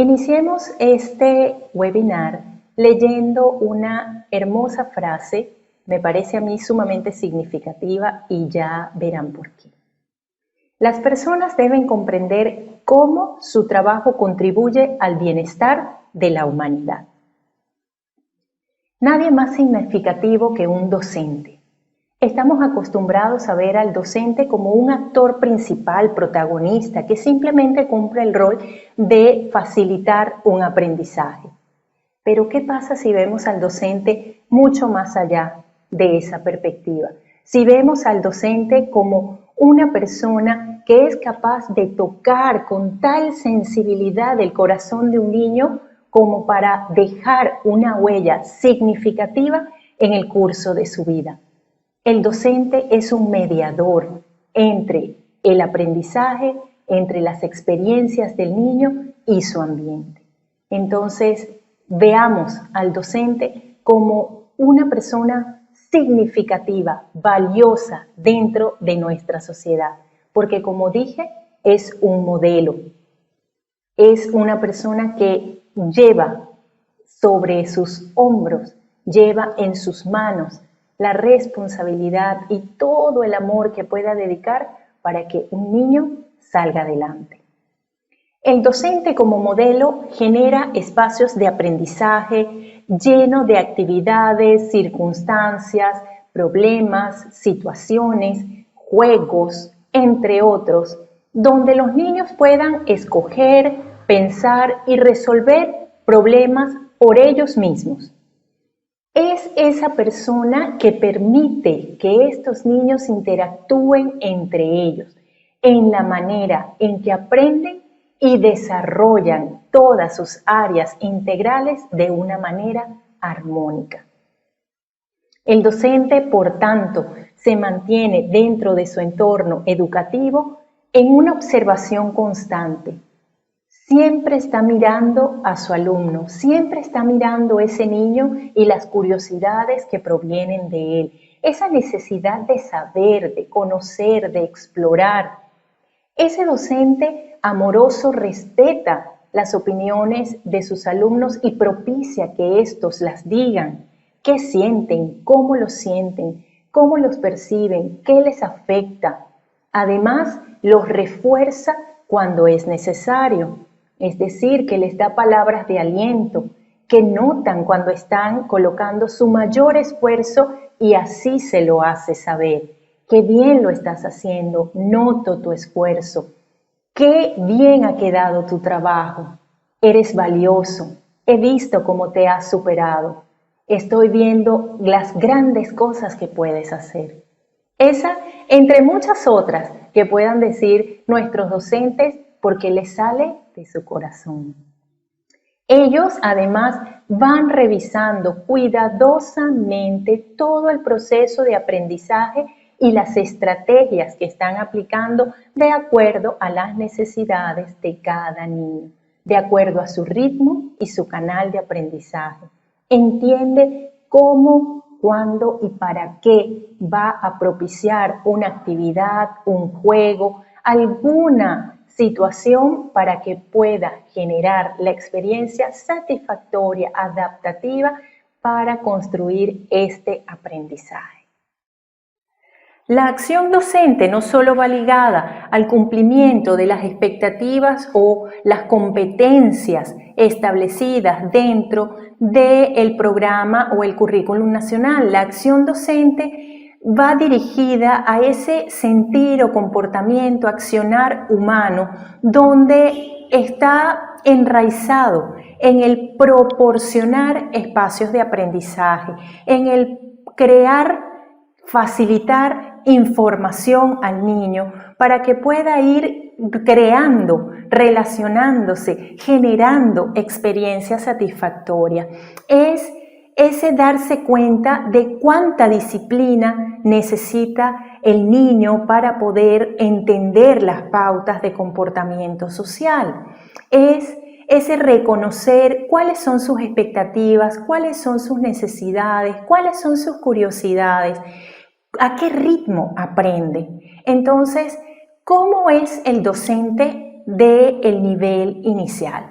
Iniciemos este webinar leyendo una hermosa frase, me parece a mí sumamente significativa y ya verán por qué. Las personas deben comprender cómo su trabajo contribuye al bienestar de la humanidad. Nadie más significativo que un docente. Estamos acostumbrados a ver al docente como un actor principal, protagonista, que simplemente cumple el rol de facilitar un aprendizaje. Pero ¿qué pasa si vemos al docente mucho más allá de esa perspectiva? Si vemos al docente como una persona que es capaz de tocar con tal sensibilidad el corazón de un niño como para dejar una huella significativa en el curso de su vida. El docente es un mediador entre el aprendizaje, entre las experiencias del niño y su ambiente. Entonces, veamos al docente como una persona significativa, valiosa dentro de nuestra sociedad, porque como dije, es un modelo, es una persona que lleva sobre sus hombros, lleva en sus manos la responsabilidad y todo el amor que pueda dedicar para que un niño salga adelante. El docente como modelo genera espacios de aprendizaje lleno de actividades, circunstancias, problemas, situaciones, juegos, entre otros, donde los niños puedan escoger, pensar y resolver problemas por ellos mismos. Es esa persona que permite que estos niños interactúen entre ellos en la manera en que aprenden y desarrollan todas sus áreas integrales de una manera armónica. El docente, por tanto, se mantiene dentro de su entorno educativo en una observación constante. Siempre está mirando a su alumno, siempre está mirando a ese niño y las curiosidades que provienen de él. Esa necesidad de saber, de conocer, de explorar. Ese docente amoroso respeta las opiniones de sus alumnos y propicia que éstos las digan. ¿Qué sienten? ¿Cómo lo sienten? ¿Cómo los perciben? ¿Qué les afecta? Además, los refuerza cuando es necesario. Es decir, que les da palabras de aliento, que notan cuando están colocando su mayor esfuerzo y así se lo hace saber. Qué bien lo estás haciendo, noto tu esfuerzo. Qué bien ha quedado tu trabajo. Eres valioso. He visto cómo te has superado. Estoy viendo las grandes cosas que puedes hacer. Esa, entre muchas otras que puedan decir nuestros docentes porque les sale de su corazón. Ellos además van revisando cuidadosamente todo el proceso de aprendizaje y las estrategias que están aplicando de acuerdo a las necesidades de cada niño, de acuerdo a su ritmo y su canal de aprendizaje. Entiende cómo, cuándo y para qué va a propiciar una actividad, un juego, alguna situación para que pueda generar la experiencia satisfactoria, adaptativa para construir este aprendizaje. La acción docente no solo va ligada al cumplimiento de las expectativas o las competencias establecidas dentro del programa o el currículum nacional. La acción docente va dirigida a ese sentir o comportamiento, accionar humano, donde está enraizado en el proporcionar espacios de aprendizaje, en el crear, facilitar información al niño para que pueda ir creando, relacionándose, generando experiencias satisfactorias. Es ese darse cuenta de cuánta disciplina necesita el niño para poder entender las pautas de comportamiento social. Es ese reconocer cuáles son sus expectativas, cuáles son sus necesidades, cuáles son sus curiosidades, a qué ritmo aprende. Entonces, ¿cómo es el docente del nivel inicial?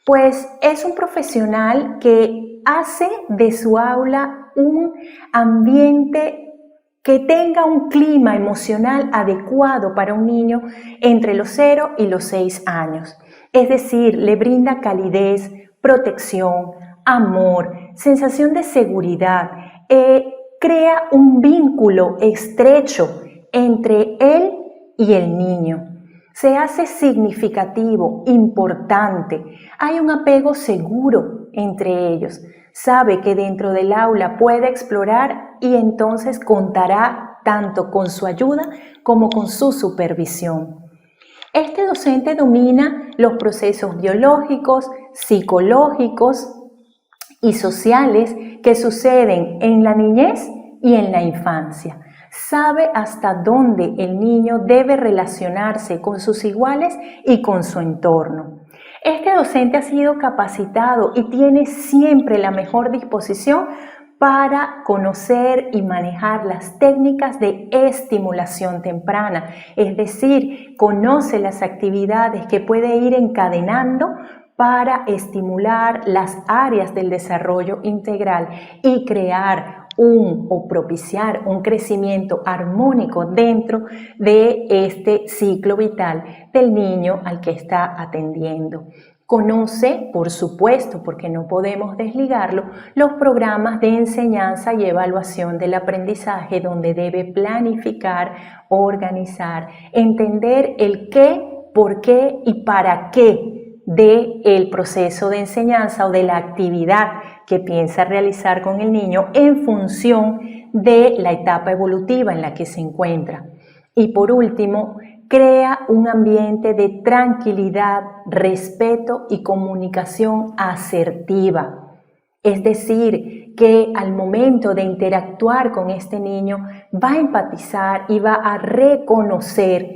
Pues es un profesional que hace de su aula un ambiente que tenga un clima emocional adecuado para un niño entre los 0 y los 6 años. Es decir, le brinda calidez, protección, amor, sensación de seguridad, crea un vínculo estrecho entre él y el niño. Se hace significativo, importante. Hay un apego seguro entre ellos. Sabe que dentro del aula puede explorar y entonces contará tanto con su ayuda como con su supervisión. Este docente domina los procesos biológicos, psicológicos y sociales que suceden en la niñez y en la infancia. Sabe hasta dónde el niño debe relacionarse con sus iguales y con su entorno. Este docente ha sido capacitado y tiene siempre la mejor disposición para conocer y manejar las técnicas de estimulación temprana, es decir, conoce las actividades que puede ir encadenando para estimular las áreas del desarrollo integral y crear o propiciar un crecimiento armónico dentro de este ciclo vital del niño al que está atendiendo. Conoce, por supuesto, porque no podemos desligarlo, los programas de enseñanza y evaluación del aprendizaje donde debe planificar, organizar, entender el qué, por qué y para qué del proceso de enseñanza o de la actividad que piensa realizar con el niño en función de la etapa evolutiva en la que se encuentra. Y por último, crea un ambiente de tranquilidad, respeto y comunicación asertiva. Es decir, que al momento de interactuar con este niño va a empatizar y va a reconocer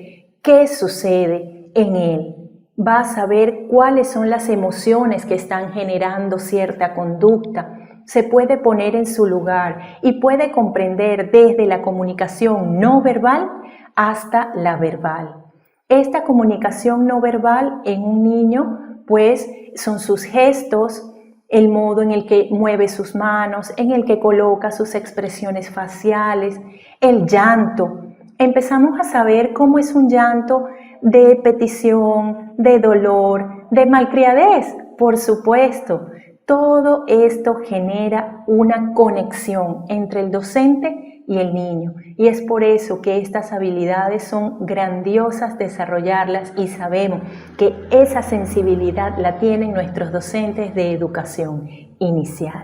qué sucede en él. Va a saber cuáles son las emociones que están generando cierta conducta. Se puede poner en su lugar y puede comprender desde la comunicación no verbal hasta la verbal. Esta comunicación no verbal en un niño, pues, son sus gestos, el modo en el que mueve sus manos, en el que coloca sus expresiones faciales, el llanto. Empezamos a saber cómo es un llanto de petición, de dolor, de malcriadez, por supuesto. Todo esto genera una conexión entre el docente y el niño, y es por eso que estas habilidades son grandiosas desarrollarlas y sabemos que esa sensibilidad la tienen nuestros docentes de educación inicial.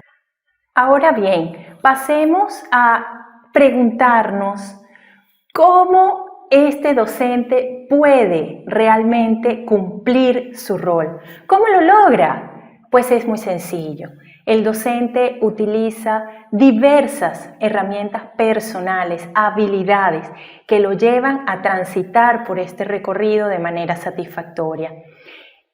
Ahora bien, pasemos a preguntarnos cómo este docente puede realmente cumplir su rol. ¿Cómo lo logra? Pues es muy sencillo. El docente utiliza diversas herramientas personales, habilidades que lo llevan a transitar por este recorrido de manera satisfactoria.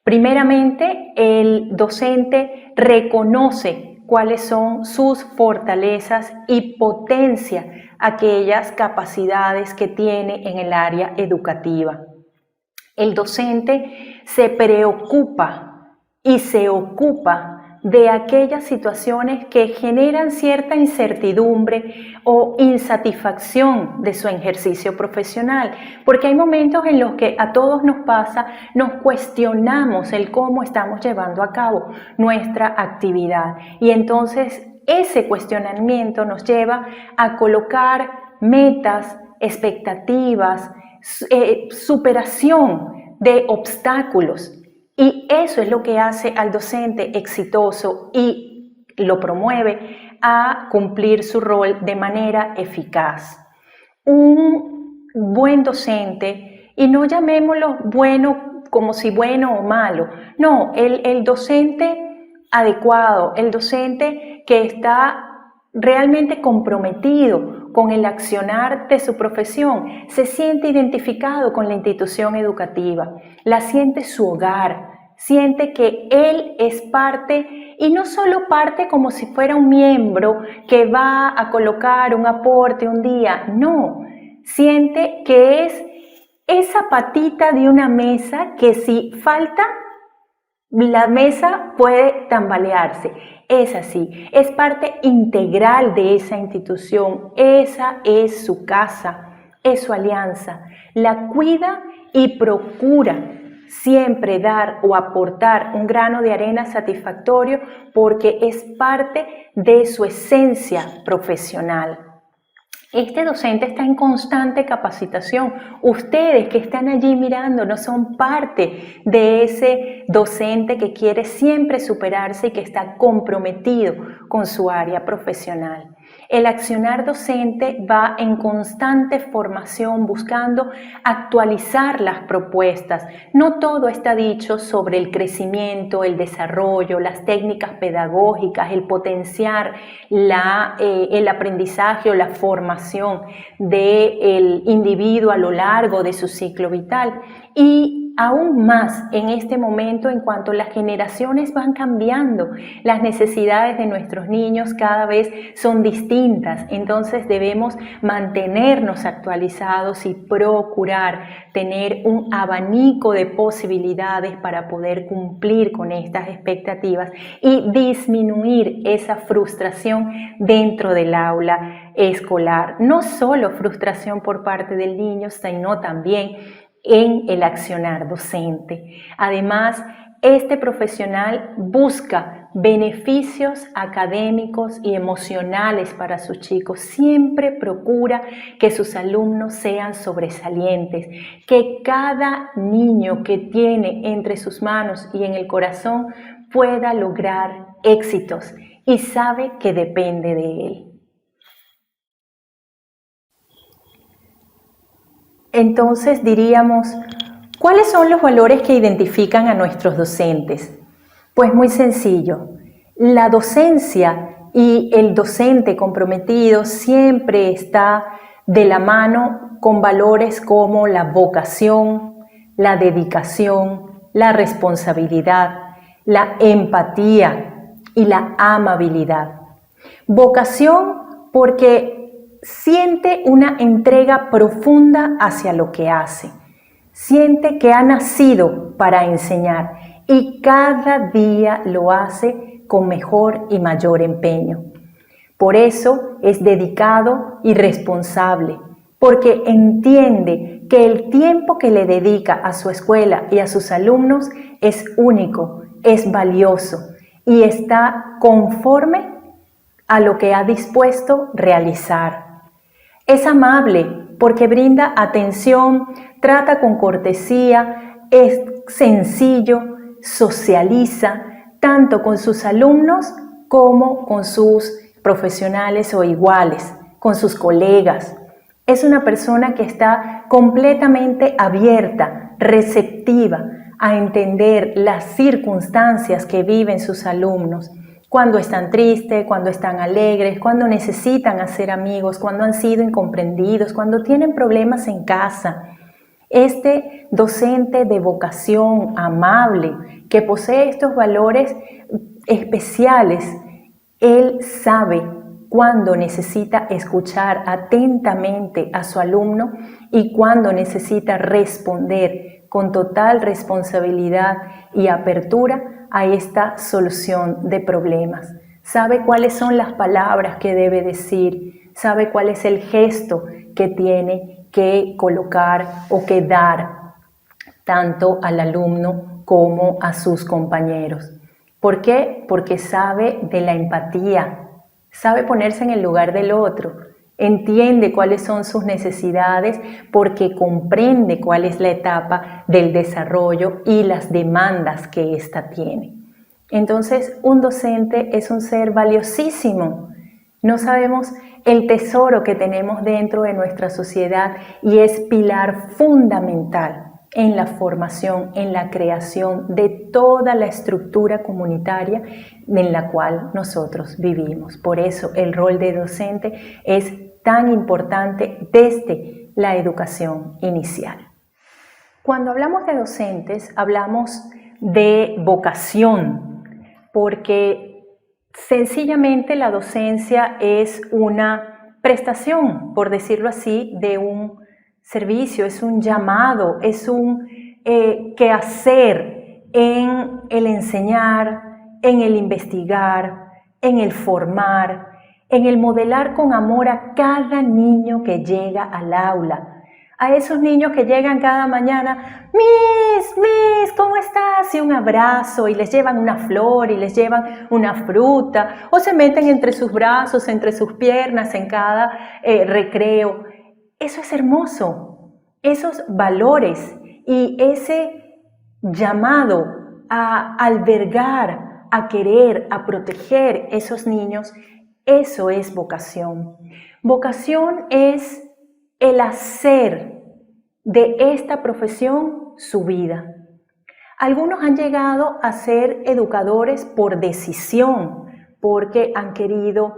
Primeramente, el docente reconoce cuáles son sus fortalezas y potencia aquellas capacidades que tiene en el área educativa. El docente se preocupa y se ocupa de aquellas situaciones que generan cierta incertidumbre o insatisfacción de su ejercicio profesional, porque hay momentos en los que a todos nos pasa, nos cuestionamos el cómo estamos llevando a cabo nuestra actividad y entonces ese cuestionamiento nos lleva a colocar metas, expectativas, superación de obstáculos. Y eso es lo que hace al docente exitoso y lo promueve a cumplir su rol de manera eficaz. Un buen docente, y no llamémoslo bueno como si bueno o malo, no, el docente adecuado, el docente que está realmente comprometido con el accionar de su profesión, se siente identificado con la institución educativa, la siente su hogar, siente que él es parte y no solo parte como si fuera un miembro que va a colocar un aporte un día, no, siente que es esa patita de una mesa que si falta La mesa puede tambalearse, es así, es parte integral de esa institución, esa es su casa, es su alianza, la cuida y procura siempre dar o aportar un grano de arena satisfactorio porque es parte de su esencia profesional. Este docente está en constante capacitación. Ustedes que están allí mirándonos son parte de ese docente que quiere siempre superarse y que está comprometido con su área profesional. El accionar docente va en constante formación buscando actualizar las propuestas. No todo está dicho sobre el crecimiento, el desarrollo, las técnicas pedagógicas, el potenciar el aprendizaje o la formación del individuo a lo largo de su ciclo vital. Y aún más en este momento en cuanto las generaciones van cambiando, las necesidades de nuestros niños cada vez son distintas, entonces debemos mantenernos actualizados y procurar tener un abanico de posibilidades para poder cumplir con estas expectativas y disminuir esa frustración dentro del aula escolar. No solo frustración por parte del niño, sino también en el accionar docente. Además, este profesional busca beneficios académicos y emocionales para sus chicos. Siempre procura que sus alumnos sean sobresalientes, que cada niño que tiene entre sus manos y en el corazón pueda lograr éxitos y sabe que depende de él. Entonces diríamos, ¿cuáles son los valores que identifican a nuestros docentes? Pues muy sencillo, la docencia y el docente comprometido siempre está de la mano con valores como la vocación, la dedicación, la responsabilidad, la empatía y la amabilidad. Vocación porque siente una entrega profunda hacia lo que hace. Siente que ha nacido para enseñar y cada día lo hace con mejor y mayor empeño. Por eso es dedicado y responsable, porque entiende que el tiempo que le dedica a su escuela y a sus alumnos es único, es valioso y está conforme a lo que ha dispuesto realizar. Es amable porque brinda atención, trata con cortesía, es sencillo, socializa tanto con sus alumnos como con sus profesionales o iguales, con sus colegas. Es una persona que está completamente abierta, receptiva a entender las circunstancias que viven sus alumnos. Cuando están tristes, cuando están alegres, cuando necesitan hacer amigos, cuando han sido incomprendidos, cuando tienen problemas en casa. Este docente de vocación amable, que posee estos valores especiales, él sabe cuándo necesita escuchar atentamente a su alumno y cuándo necesita responder con total responsabilidad y apertura a esta solución de problemas. Sabe cuáles son las palabras que debe decir, sabe cuál es el gesto que tiene que colocar o que dar tanto al alumno como a sus compañeros. ¿Por qué? Porque sabe de la empatía, sabe ponerse en el lugar del otro, entiende cuáles son sus necesidades porque comprende cuál es la etapa del desarrollo y las demandas que ésta tiene. Entonces, un docente es un ser valiosísimo. No sabemos el tesoro que tenemos dentro de nuestra sociedad y es pilar fundamental en la formación, en la creación de toda la estructura comunitaria en la cual nosotros vivimos. Por eso el rol de docente es tan importante desde la educación inicial. Cuando hablamos de docentes, hablamos de vocación, porque sencillamente la docencia es una prestación, por decirlo así, de un servicio, es un llamado, es un quehacer en el enseñar, en el investigar, en el formar, en el modelar con amor a cada niño que llega al aula. A esos niños que llegan cada mañana, Miss, ¿cómo estás? Y un abrazo, y les llevan una flor, y les llevan una fruta, o se meten entre sus brazos, entre sus piernas, en cada recreo. Eso es hermoso, esos valores y ese llamado a albergar, a querer, a proteger esos niños, eso es vocación. Vocación es el hacer de esta profesión su vida. Algunos han llegado a ser educadores por decisión, porque han querido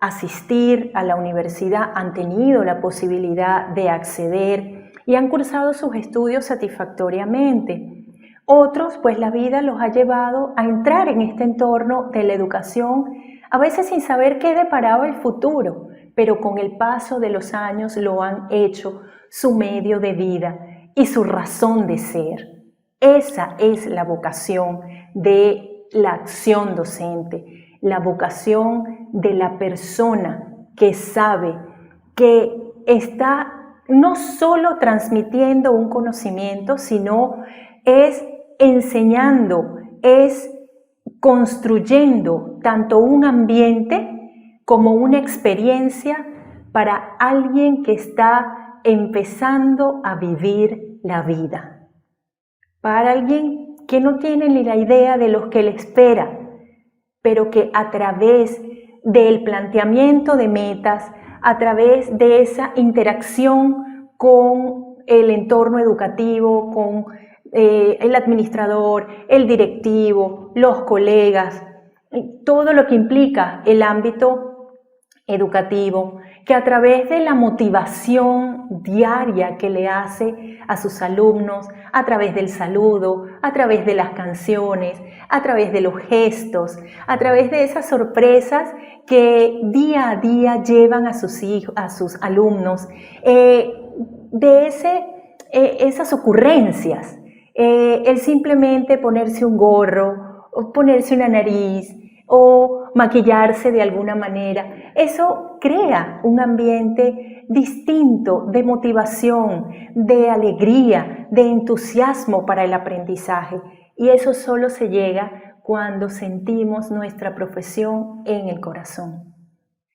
asistir a la universidad, han tenido la posibilidad de acceder y han cursado sus estudios satisfactoriamente. Otros, pues la vida los ha llevado a entrar en este entorno de la educación, a veces sin saber qué deparaba el futuro, pero con el paso de los años lo han hecho su medio de vida y su razón de ser. Esa es la vocación de la acción docente, la vocación de la persona que sabe que está no solo transmitiendo un conocimiento, sino es enseñando, es construyendo tanto un ambiente como una experiencia para alguien que está empezando a vivir la vida. Para alguien que no tiene ni la idea de lo que le espera, pero que a través del planteamiento de metas, a través de esa interacción con el entorno educativo, con el administrador, el directivo, los colegas, todo lo que implica el ámbito educativo, que a través de la motivación diaria que le hace a sus alumnos, a través del saludo, a través de las canciones, a través de los gestos, a través de esas sorpresas que día a día llevan a sus hijos, a sus alumnos, de esas ocurrencias, el simplemente ponerse un gorro, o ponerse una nariz, o maquillarse de alguna manera, eso crea un ambiente distinto de motivación, de alegría, de entusiasmo para el aprendizaje. Y eso solo se llega cuando sentimos nuestra profesión en el corazón.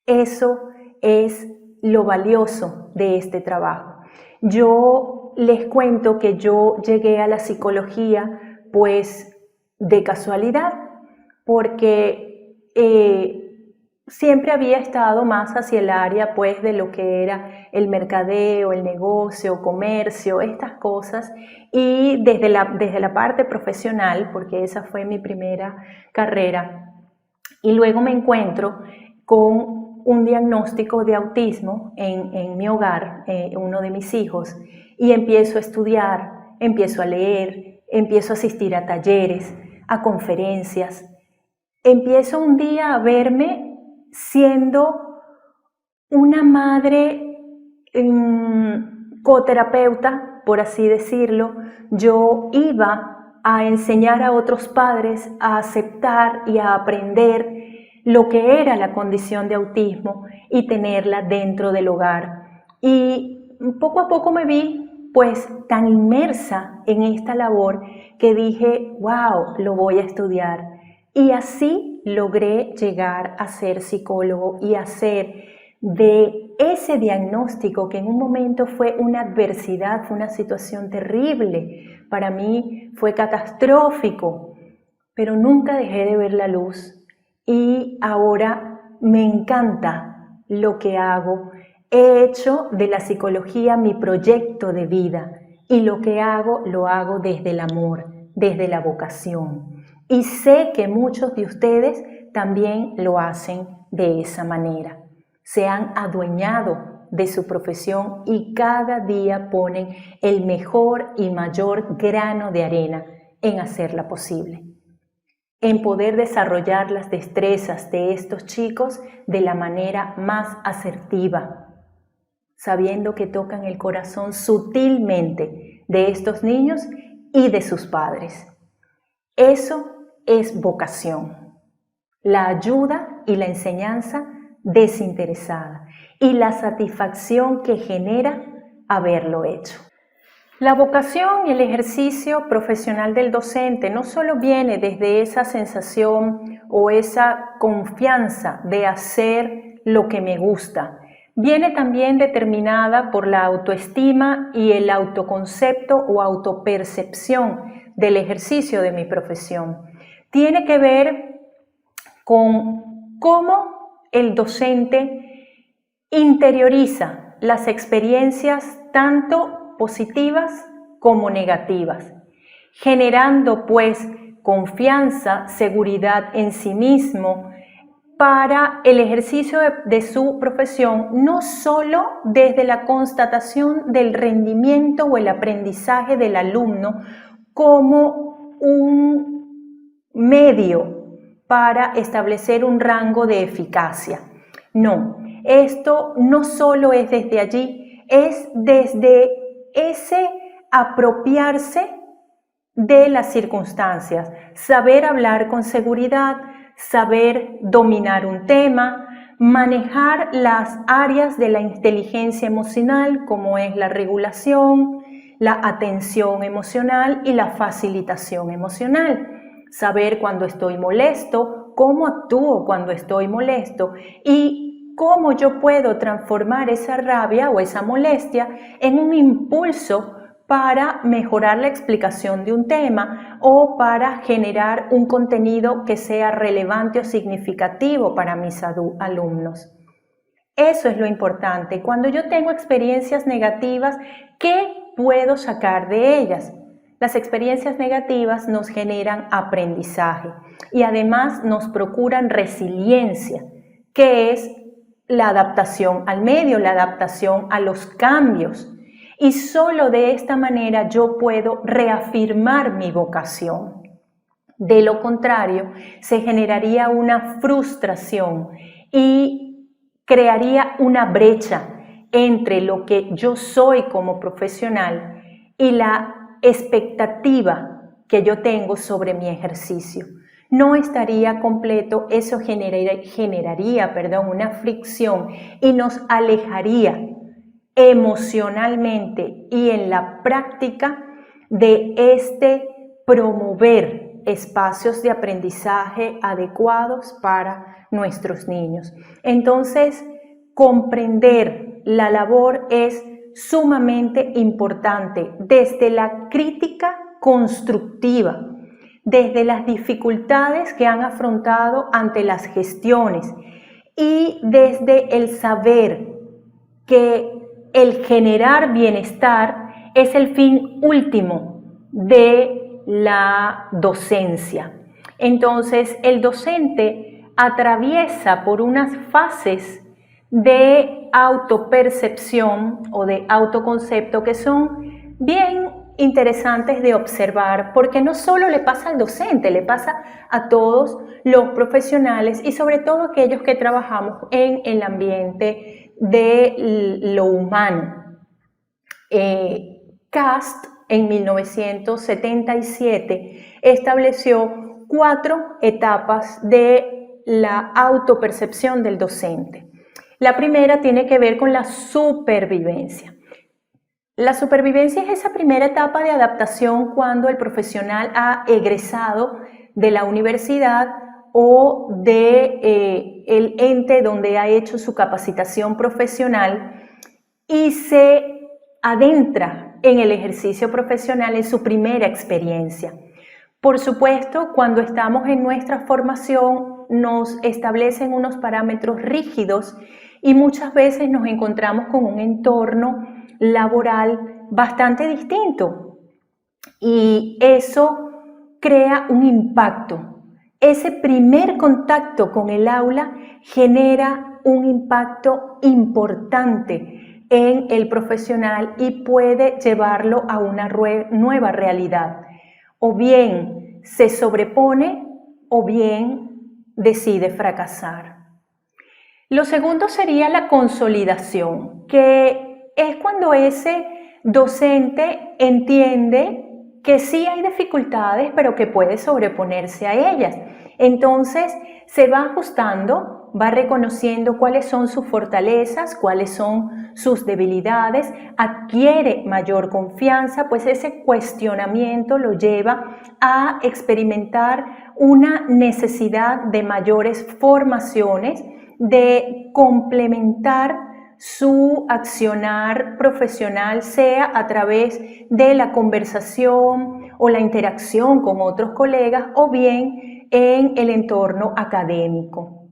Eso es lo valioso de este trabajo. Yo les cuento que yo llegué a la psicología pues de casualidad, porque siempre había estado más hacia el área pues de lo que era el mercadeo, el negocio, comercio, estas cosas, y desde la parte profesional, porque esa fue mi primera carrera, y luego me encuentro con un diagnóstico de autismo en mi hogar, uno de mis hijos, y empiezo a estudiar, empiezo a leer, empiezo a asistir a talleres, a conferencias. Empiezo un día a verme siendo una madre coterapeuta, por así decirlo. Yo iba a enseñar a otros padres a aceptar y a aprender lo que era la condición de autismo y tenerla dentro del hogar. Y poco a poco me vi pues tan inmersa en esta labor que dije, wow, lo voy a estudiar. Y así logré llegar a ser psicólogo y hacer de ese diagnóstico, que en un momento fue una adversidad, fue una situación terrible, para mí fue catastrófico, pero nunca dejé de ver la luz y ahora me encanta lo que hago. He hecho de la psicología mi proyecto de vida y lo que hago lo hago desde el amor, desde la vocación. Y sé que muchos de ustedes también lo hacen de esa manera. Se han adueñado de su profesión y cada día ponen el mejor y mayor grano de arena en hacerla posible, en poder desarrollar las destrezas de estos chicos de la manera más asertiva, sabiendo que tocan el corazón sutilmente de estos niños y de sus padres. Eso es vocación, la ayuda y la enseñanza desinteresada y la satisfacción que genera haberlo hecho. La vocación y el ejercicio profesional del docente no solo viene desde esa sensación o esa confianza de hacer lo que me gusta, viene también determinada por la autoestima y el autoconcepto o autopercepción del ejercicio de mi profesión. Tiene que ver con cómo el docente interioriza las experiencias tanto positivas como negativas, generando pues confianza, seguridad en sí mismo para el ejercicio de su profesión, no solo desde la constatación del rendimiento o el aprendizaje del alumno como un medio para establecer un rango de eficacia. No, esto no solo es desde allí, es desde ese apropiarse de las circunstancias, saber hablar con seguridad, saber dominar un tema, manejar las áreas de la inteligencia emocional como es la regulación, la atención emocional y la facilitación emocional. Saber cuando estoy molesto, cómo actúo cuando estoy molesto y cómo yo puedo transformar esa rabia o esa molestia en un impulso para mejorar la explicación de un tema o para generar un contenido que sea relevante o significativo para mis alumnos. Eso es lo importante. Cuando yo tengo experiencias negativas, ¿qué puedo sacar de ellas? Las experiencias negativas nos generan aprendizaje y además nos procuran resiliencia, que es la adaptación al medio, la adaptación a los cambios. Y solo de esta manera yo puedo reafirmar mi vocación. De lo contrario, se generaría una frustración y crearía una brecha entre lo que yo soy como profesional y la expectativa que yo tengo sobre mi ejercicio. No estaría completo, eso generaría una fricción y nos alejaría emocionalmente y en la práctica de promover espacios de aprendizaje adecuados para nuestros niños. Entonces, comprender la labor es sumamente importante desde la crítica constructiva, desde las dificultades que han afrontado ante las gestiones y desde el saber que el generar bienestar es el fin último de la docencia. Entonces, el docente atraviesa por unas fases de autopercepción o de autoconcepto que son bien interesantes de observar, porque no solo le pasa al docente, le pasa a todos los profesionales y sobre todo aquellos que trabajamos en el ambiente de lo humano. Cast en 1977 estableció 4 etapas de la autopercepción del docente. La primera tiene que ver con la supervivencia. La supervivencia es esa primera etapa de adaptación cuando el profesional ha egresado de la universidad o del ente donde ha hecho su capacitación profesional y se adentra en el ejercicio profesional en su primera experiencia. Por supuesto, cuando estamos en nuestra formación nos establecen unos parámetros rígidos y muchas veces nos encontramos con un entorno laboral bastante distinto y eso crea un impacto. Ese primer contacto con el aula genera un impacto importante en el profesional y puede llevarlo a una nueva realidad. O bien se sobrepone o bien decide fracasar. Lo segundo sería la consolidación, que es cuando ese docente entiende que sí hay dificultades, pero que puede sobreponerse a ellas. Entonces, se va ajustando, va reconociendo cuáles son sus fortalezas, cuáles son sus debilidades, adquiere mayor confianza, pues ese cuestionamiento lo lleva a experimentar una necesidad de mayores formaciones, de complementar su accionar profesional, sea a través de la conversación o la interacción con otros colegas o bien en el entorno académico.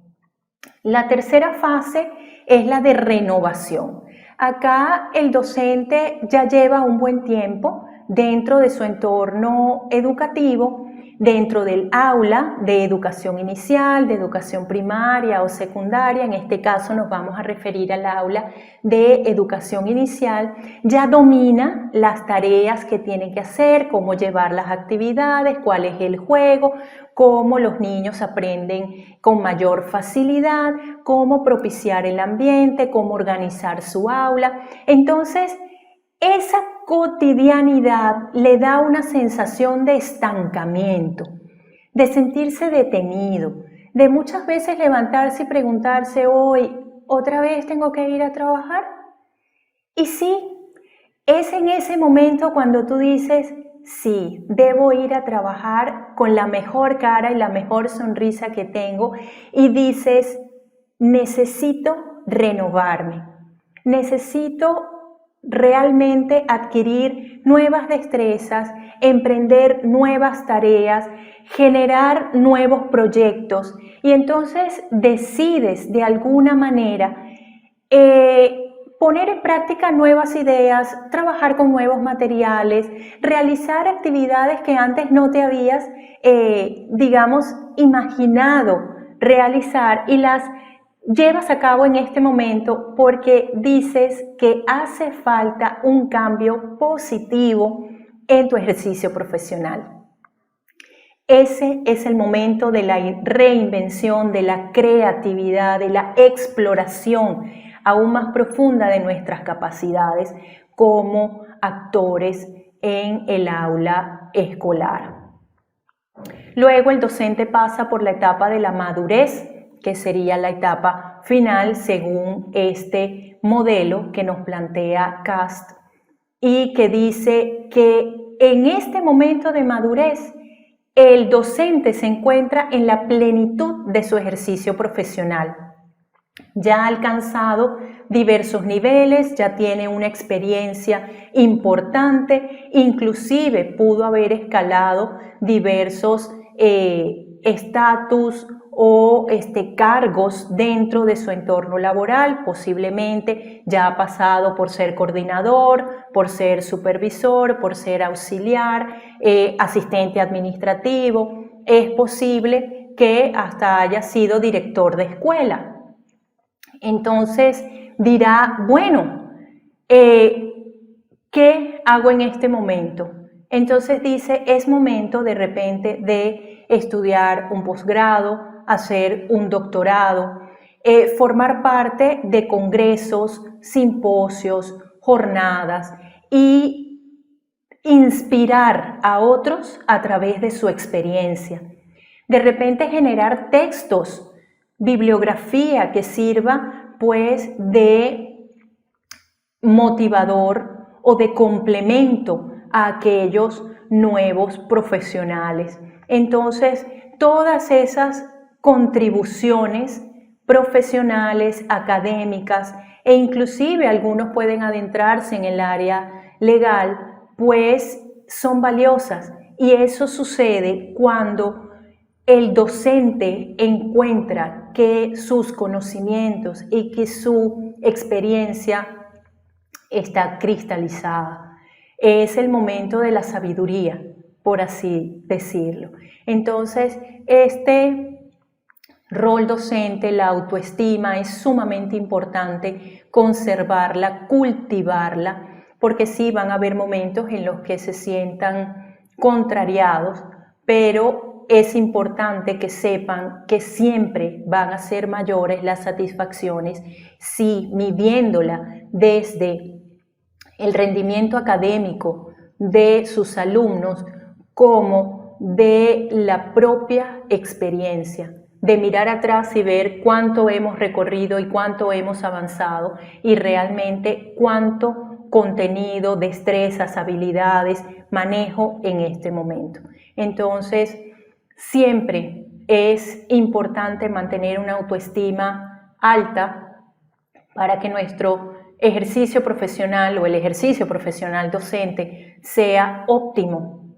La tercera fase es la de renovación. Acá el docente ya lleva un buen tiempo dentro de su entorno educativo, dentro del aula de educación inicial, de educación primaria o secundaria. En este caso nos vamos a referir al aula de educación inicial. Ya domina las tareas que tiene que hacer, cómo llevar las actividades, cuál es el juego, cómo los niños aprenden con mayor facilidad, cómo propiciar el ambiente, cómo organizar su aula. Entonces, esa cotidianidad le da una sensación de estancamiento, de sentirse detenido, de muchas veces levantarse y preguntarse, hoy, ¿otra vez tengo que ir a trabajar? Y sí, es en ese momento cuando tú dices, sí, debo ir a trabajar con la mejor cara y la mejor sonrisa que tengo, y dices, necesito renovarme, necesito realmente adquirir nuevas destrezas, emprender nuevas tareas, generar nuevos proyectos, y entonces decides de alguna manera poner en práctica nuevas ideas, trabajar con nuevos materiales, realizar actividades que antes no te habías, imaginado realizar, y las llevas a cabo en este momento porque dices que hace falta un cambio positivo en tu ejercicio profesional. Ese es el momento de la reinvención, de la creatividad, de la exploración aún más profunda de nuestras capacidades como actores en el aula escolar. Luego el docente pasa por la etapa de la madurez, que sería la etapa final según este modelo que nos plantea Cast, y que dice que en este momento de madurez el docente se encuentra en la plenitud de su ejercicio profesional. Ya ha alcanzado diversos niveles, ya tiene una experiencia importante, inclusive pudo haber escalado diversos estatus o cargos dentro de su entorno laboral. Posiblemente ya ha pasado por ser coordinador, por ser supervisor, por ser auxiliar, asistente administrativo. Es posible que hasta haya sido director de escuela. Entonces dirá, bueno, ¿qué hago en este momento? Entonces dice, es momento de repente de estudiar un posgrado, hacer un doctorado, formar parte de congresos, simposios, jornadas y inspirar a otros a través de su experiencia. De repente generar textos, bibliografía que sirva pues de motivador o de complemento a aquellos nuevos profesionales. Entonces, todas esas contribuciones profesionales, académicas, e inclusive algunos pueden adentrarse en el área legal, pues son valiosas, y eso sucede cuando el docente encuentra que sus conocimientos y que su experiencia está cristalizada. Es el momento de la sabiduría, por así decirlo. Entonces, este rol docente, la autoestima, es sumamente importante conservarla, cultivarla, porque sí van a haber momentos en los que se sientan contrariados, pero es importante que sepan que siempre van a ser mayores las satisfacciones si, midiéndola desde el rendimiento académico, de sus alumnos como de la propia experiencia, de mirar atrás y ver cuánto hemos recorrido y cuánto hemos avanzado y realmente cuánto contenido, destrezas, habilidades manejo en este momento. Entonces, siempre es importante mantener una autoestima alta para que nuestro ejercicio profesional o el ejercicio profesional docente sea óptimo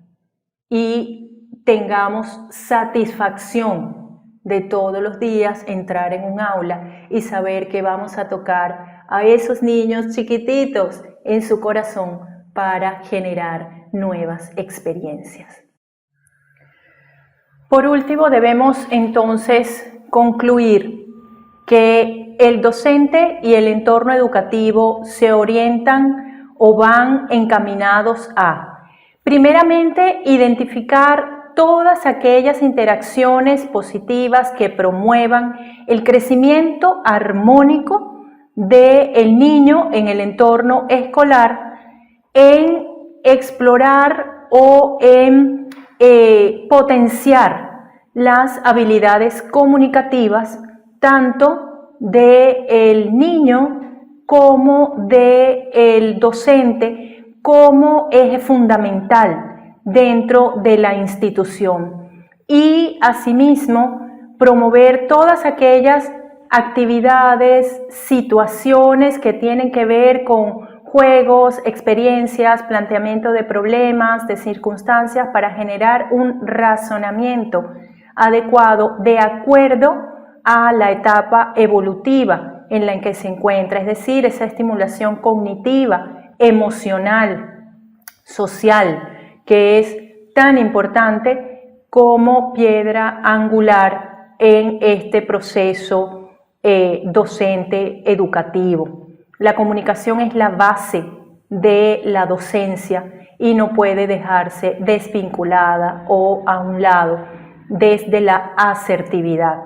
y tengamos satisfacción de todos los días entrar en un aula y saber que vamos a tocar a esos niños chiquititos en su corazón para generar nuevas experiencias. Por último, debemos entonces concluir que el docente y el entorno educativo se orientan o van encaminados a, primeramente, identificar todas aquellas interacciones positivas que promuevan el crecimiento armónico del niño en el entorno escolar, en explorar o en potenciar las habilidades comunicativas tanto del niño como del docente como eje fundamental dentro de la institución y asimismo promover todas aquellas actividades, situaciones que tienen que ver con juegos, experiencias, planteamiento de problemas, de circunstancias para generar un razonamiento adecuado de acuerdo a la etapa evolutiva en la que se encuentra, es decir, esa estimulación cognitiva, emocional, social, que es tan importante como piedra angular en este proceso docente educativo. La comunicación es la base de la docencia y no puede dejarse desvinculada o a un lado desde la asertividad.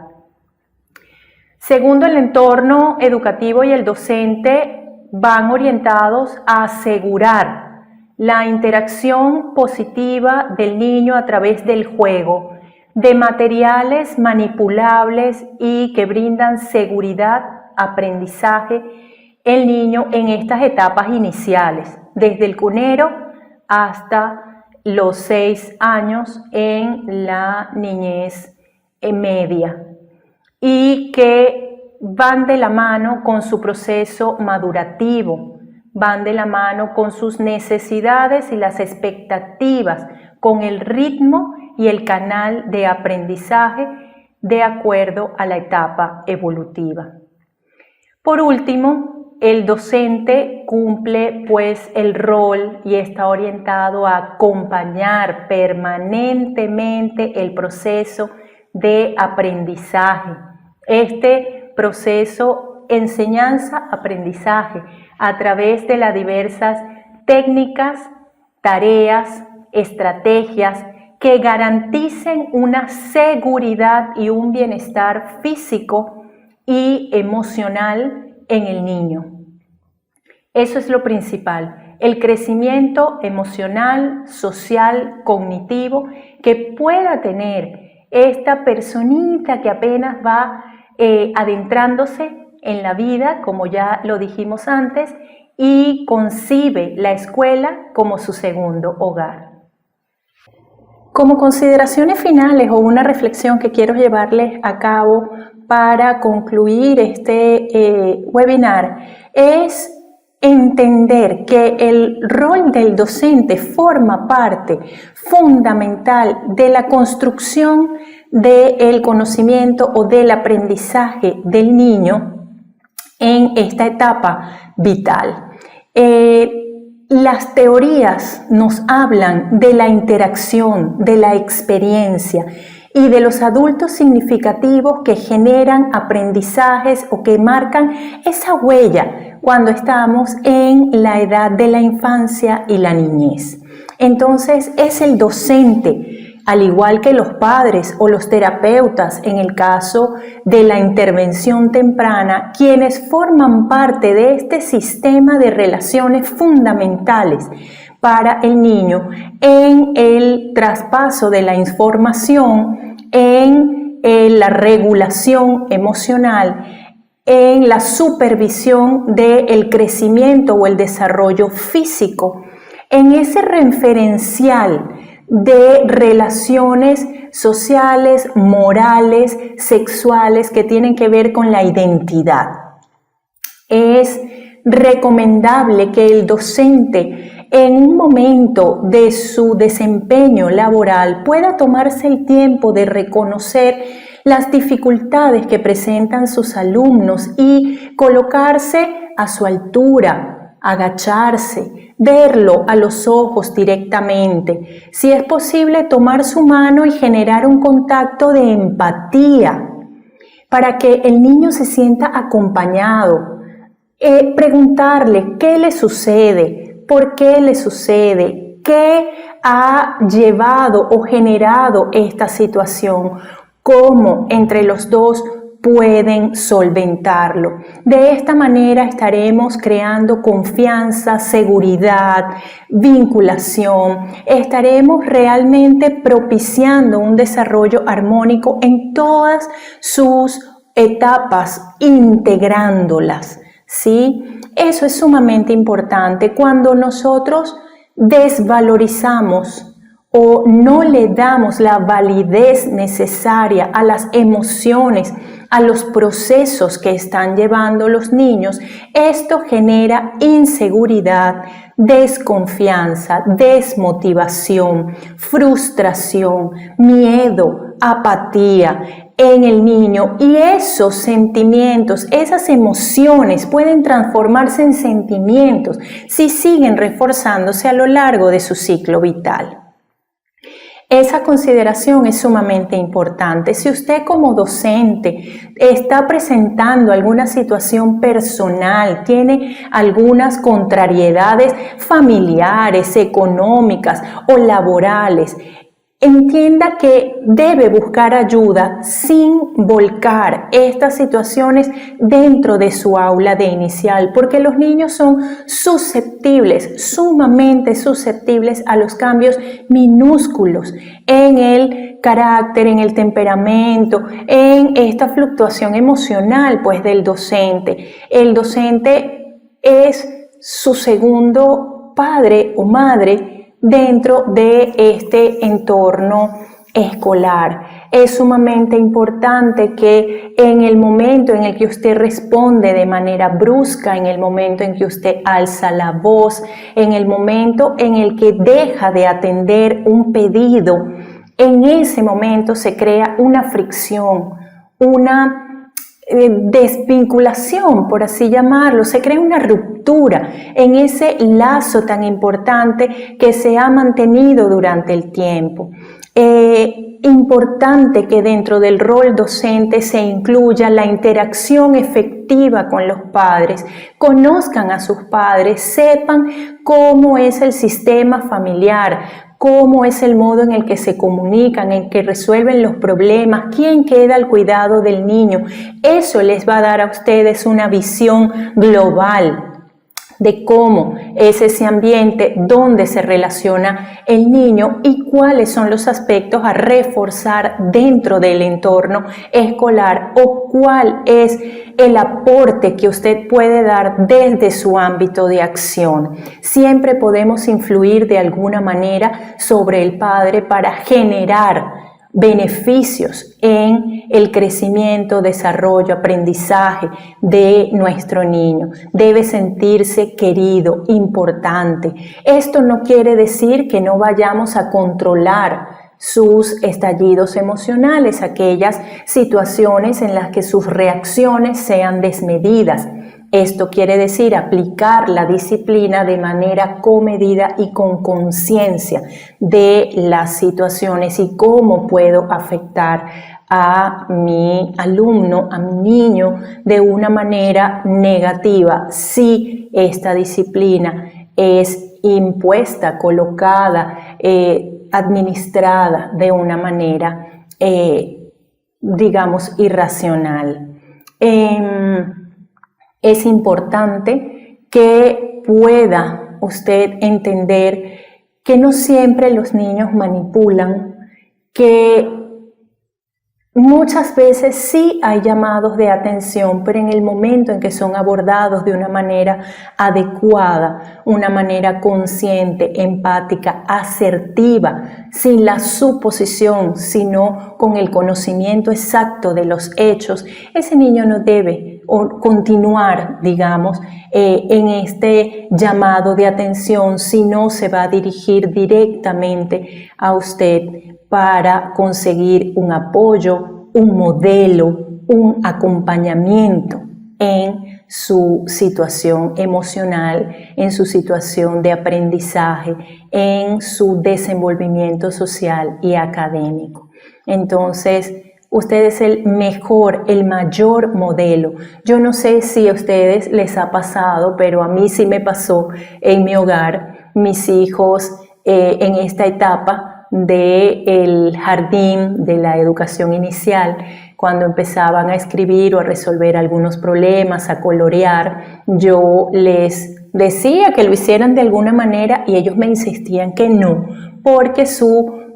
Segundo, el entorno educativo y el docente van orientados a asegurar la interacción positiva del niño a través del juego, de materiales manipulables y que brindan seguridad, aprendizaje el niño en estas etapas iniciales, desde el cunero hasta los 6 años en la niñez media, y que van de la mano con su proceso madurativo, van de la mano con sus necesidades y las expectativas, con el ritmo y el canal de aprendizaje de acuerdo a la etapa evolutiva. Por último, el docente cumple pues el rol y está orientado a acompañar permanentemente el proceso de aprendizaje. Este proceso enseñanza-aprendizaje a través de las diversas técnicas, tareas, estrategias que garanticen una seguridad y un bienestar físico y emocional en el niño. Eso es lo principal, el crecimiento emocional, social, cognitivo que pueda tener esta personita que apenas va adentrándose en la vida, como ya lo dijimos antes, y concibe la escuela como su segundo hogar. Como consideraciones finales o una reflexión que quiero llevarles a cabo para concluir este webinar es entender que el rol del docente forma parte fundamental de la construcción del conocimiento o del aprendizaje del niño en esta etapa vital. Las teorías nos hablan de la interacción, de la experiencia y de los adultos significativos que generan aprendizajes o que marcan esa huella cuando estamos en la edad de la infancia y la niñez. Entonces es el docente al igual que los padres o los terapeutas en el caso de la intervención temprana, quienes forman parte de este sistema de relaciones fundamentales para el niño en el traspaso de la información, en la regulación emocional, en la supervisión del crecimiento o el desarrollo físico, en ese referencial de relaciones sociales, morales, sexuales que tienen que ver con la identidad. Es recomendable que el docente en un momento de su desempeño laboral pueda tomarse el tiempo de reconocer las dificultades que presentan sus alumnos y colocarse a su altura, agacharse, verlo a los ojos directamente. Si es posible, tomar su mano y generar un contacto de empatía para que el niño se sienta acompañado. Preguntarle qué le sucede, por qué le sucede, qué ha llevado o generado esta situación, cómo entre los dos pueden solventarlo. De esta manera estaremos creando confianza, seguridad, vinculación. Estaremos realmente propiciando un desarrollo armónico en todas sus etapas, integrándolas, ¿sí? Eso es sumamente importante. Cuando nosotros desvalorizamos o no le damos la validez necesaria a las emociones, a los procesos que están llevando los niños, esto genera inseguridad, desconfianza, desmotivación, frustración, miedo, apatía en el niño, y esos sentimientos, esas emociones pueden transformarse en sentimientos si siguen reforzándose a lo largo de su ciclo vital. Esa consideración es sumamente importante. Si usted como docente está presentando alguna situación personal, tiene algunas contrariedades familiares, económicas o laborales, entienda que debe buscar ayuda sin volcar estas situaciones dentro de su aula de inicial, porque los niños son susceptibles, sumamente susceptibles a los cambios minúsculos en el carácter, en el temperamento, en esta fluctuación emocional pues del docente. El docente es su segundo padre o madre dentro de este entorno escolar. Es sumamente importante que en el momento en el que usted responde de manera brusca, en el momento en que usted alza la voz, en el momento en el que deja de atender un pedido, en ese momento se crea una fricción, una desvinculación, por así llamarlo, se crea una ruptura en ese lazo tan importante que se ha mantenido durante el tiempo. Importante que dentro del rol docente se incluya la interacción efectiva con los padres, conozcan a sus padres, sepan cómo es el sistema familiar, cómo es el modo en el que se comunican, en que resuelven los problemas, quién queda al cuidado del niño. Eso les va a dar a ustedes una visión global de cómo es ese ambiente donde se relaciona el niño y cuáles son los aspectos a reforzar dentro del entorno escolar, o cuál es el aporte que usted puede dar desde su ámbito de acción. Siempre podemos influir de alguna manera sobre el padre para generar beneficios en el crecimiento, desarrollo, aprendizaje de nuestro niño. Debe sentirse querido, importante. Esto no quiere decir que no vayamos a controlar sus estallidos emocionales, aquellas situaciones en las que sus reacciones sean desmedidas. Esto quiere decir aplicar la disciplina de manera comedida y con conciencia de las situaciones y cómo puedo afectar a mi alumno, a mi niño, de una manera negativa si esta disciplina es impuesta, colocada, administrada de una manera, digamos, irracional. Es importante que pueda usted entender que no siempre los niños manipulan, que muchas veces sí hay llamados de atención, pero en el momento en que son abordados de una manera adecuada, una manera consciente, empática, asertiva, sin la suposición, sino con el conocimiento exacto de los hechos, ese niño no debe continuar, digamos, en este llamado de atención, sino se va a dirigir directamente a usted para conseguir un apoyo, un modelo, un acompañamiento en su situación emocional, en su situación de aprendizaje, en su desenvolvimiento social y académico. Entonces, usted es el mejor, el mayor modelo. Yo no sé si a ustedes les ha pasado, pero a mí sí me pasó en mi hogar. Mis hijos en esta etapa del jardín, de la educación inicial, cuando empezaban a escribir o a resolver algunos problemas, a colorear, yo les decía que lo hicieran de alguna manera y ellos me insistían que no, porque su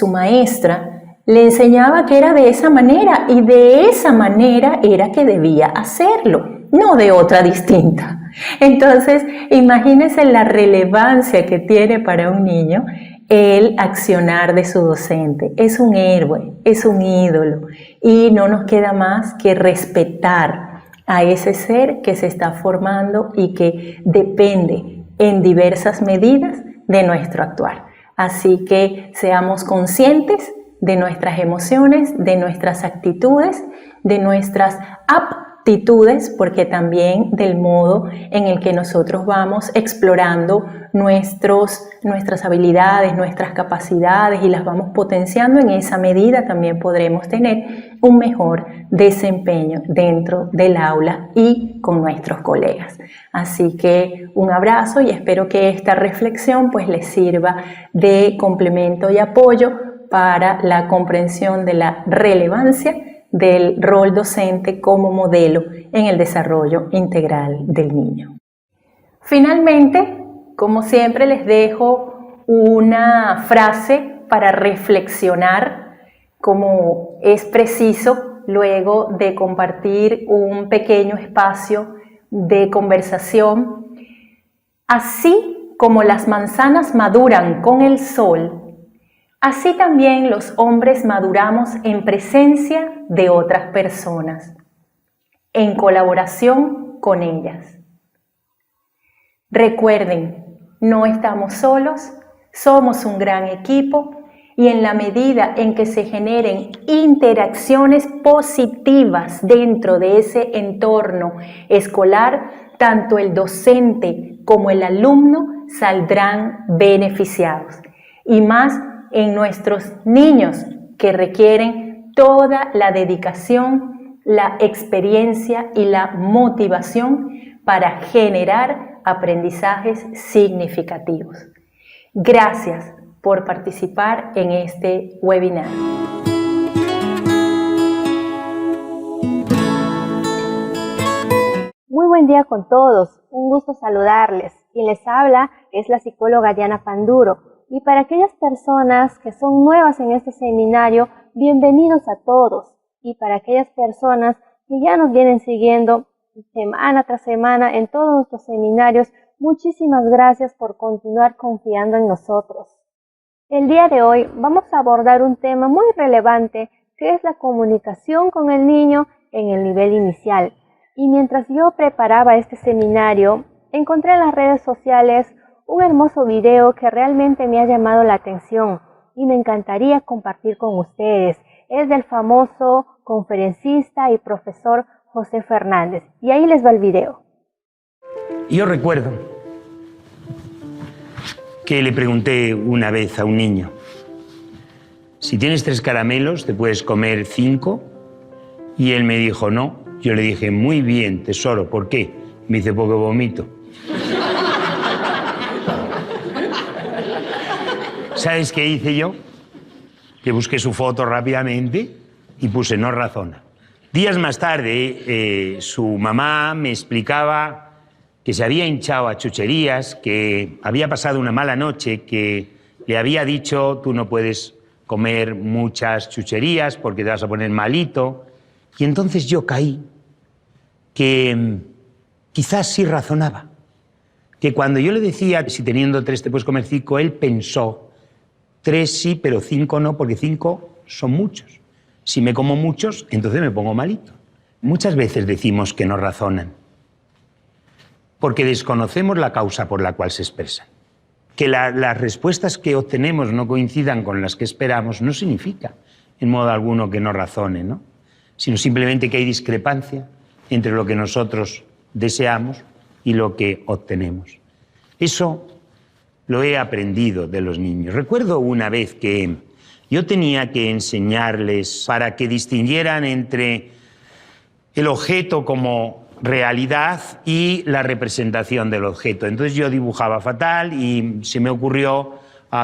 maestra, le enseñaba que era de esa manera y de esa manera era que debía hacerlo, no de otra distinta. Entonces, imagínense la relevancia que tiene para un niño el accionar de su docente. Es un héroe, es un ídolo y no nos queda más que respetar a ese ser que se está formando y que depende en diversas medidas de nuestro actuar. Así que seamos conscientes de nuestras emociones, de nuestras actitudes, de nuestras aptitudes, porque también del modo en el que nosotros vamos explorando nuestras habilidades, nuestras capacidades y las vamos potenciando, en esa medida también podremos tener un mejor desempeño dentro del aula y con nuestros colegas. Así que un abrazo y espero que esta reflexión pues les sirva de complemento y apoyo para la comprensión de la relevancia del rol docente como modelo en el desarrollo integral del niño. Finalmente, como siempre, les dejo una frase para reflexionar, como es preciso luego de compartir un pequeño espacio de conversación. Así como las manzanas maduran con el sol, así también los hombres maduramos en presencia de otras personas, en colaboración con ellas. Recuerden, no estamos solos, somos un gran equipo y en la medida en que se generen interacciones positivas dentro de ese entorno escolar, tanto el docente como el alumno saldrán beneficiados. Y más en nuestros niños que requieren toda la dedicación, la experiencia y la motivación para generar aprendizajes significativos. Gracias por participar en este webinar. Muy buen día con todos, un gusto saludarles. Quien les habla es la psicóloga Diana Panduro. Y para aquellas personas que son nuevas en este seminario, bienvenidos a todos. Y para aquellas personas que ya nos vienen siguiendo semana tras semana en todos nuestros seminarios, muchísimas gracias por continuar confiando en nosotros. El día de hoy vamos a abordar un tema muy relevante, que es la comunicación con el niño en el nivel inicial. Y mientras yo preparaba este seminario, encontré en las redes sociales un hermoso video que realmente me ha llamado la atención y me encantaría compartir con ustedes. Es del famoso conferencista y profesor José Fernández. Y ahí les va el video. Yo recuerdo que le pregunté una vez a un niño: si tienes 3 caramelos, ¿te puedes comer 5? Y él me dijo no. Yo le dije: muy bien, tesoro, ¿por qué? Me dice: porque vomito. ¿Sabes qué hice yo? Que busqué su foto rápidamente y puse no razona. Días más tarde, su mamá me explicaba que se había hinchado a chucherías, que había pasado una mala noche, que le había dicho tú no puedes comer muchas chucherías porque te vas a poner malito. Y entonces yo caí que quizás sí razonaba. Que cuando yo le decía si teniendo 3 te puedes comer 5, él pensó 3 sí, pero 5 no, porque 5 son muchos. Si me como muchos, entonces me pongo malito. Muchas veces decimos que no razonan, porque desconocemos la causa por la cual se expresan. Que las respuestas que obtenemos no coincidan con las que esperamos no significa, en modo alguno, que no razonen, ¿no? Sino simplemente que hay discrepancia entre lo que nosotros deseamos y lo que obtenemos. Eso lo he aprendido de los niños. Recuerdo una vez que yo tenía que enseñarles para que distinguieran entre el objeto como realidad y la representación del objeto. Entonces yo dibujaba fatal y se me ocurrió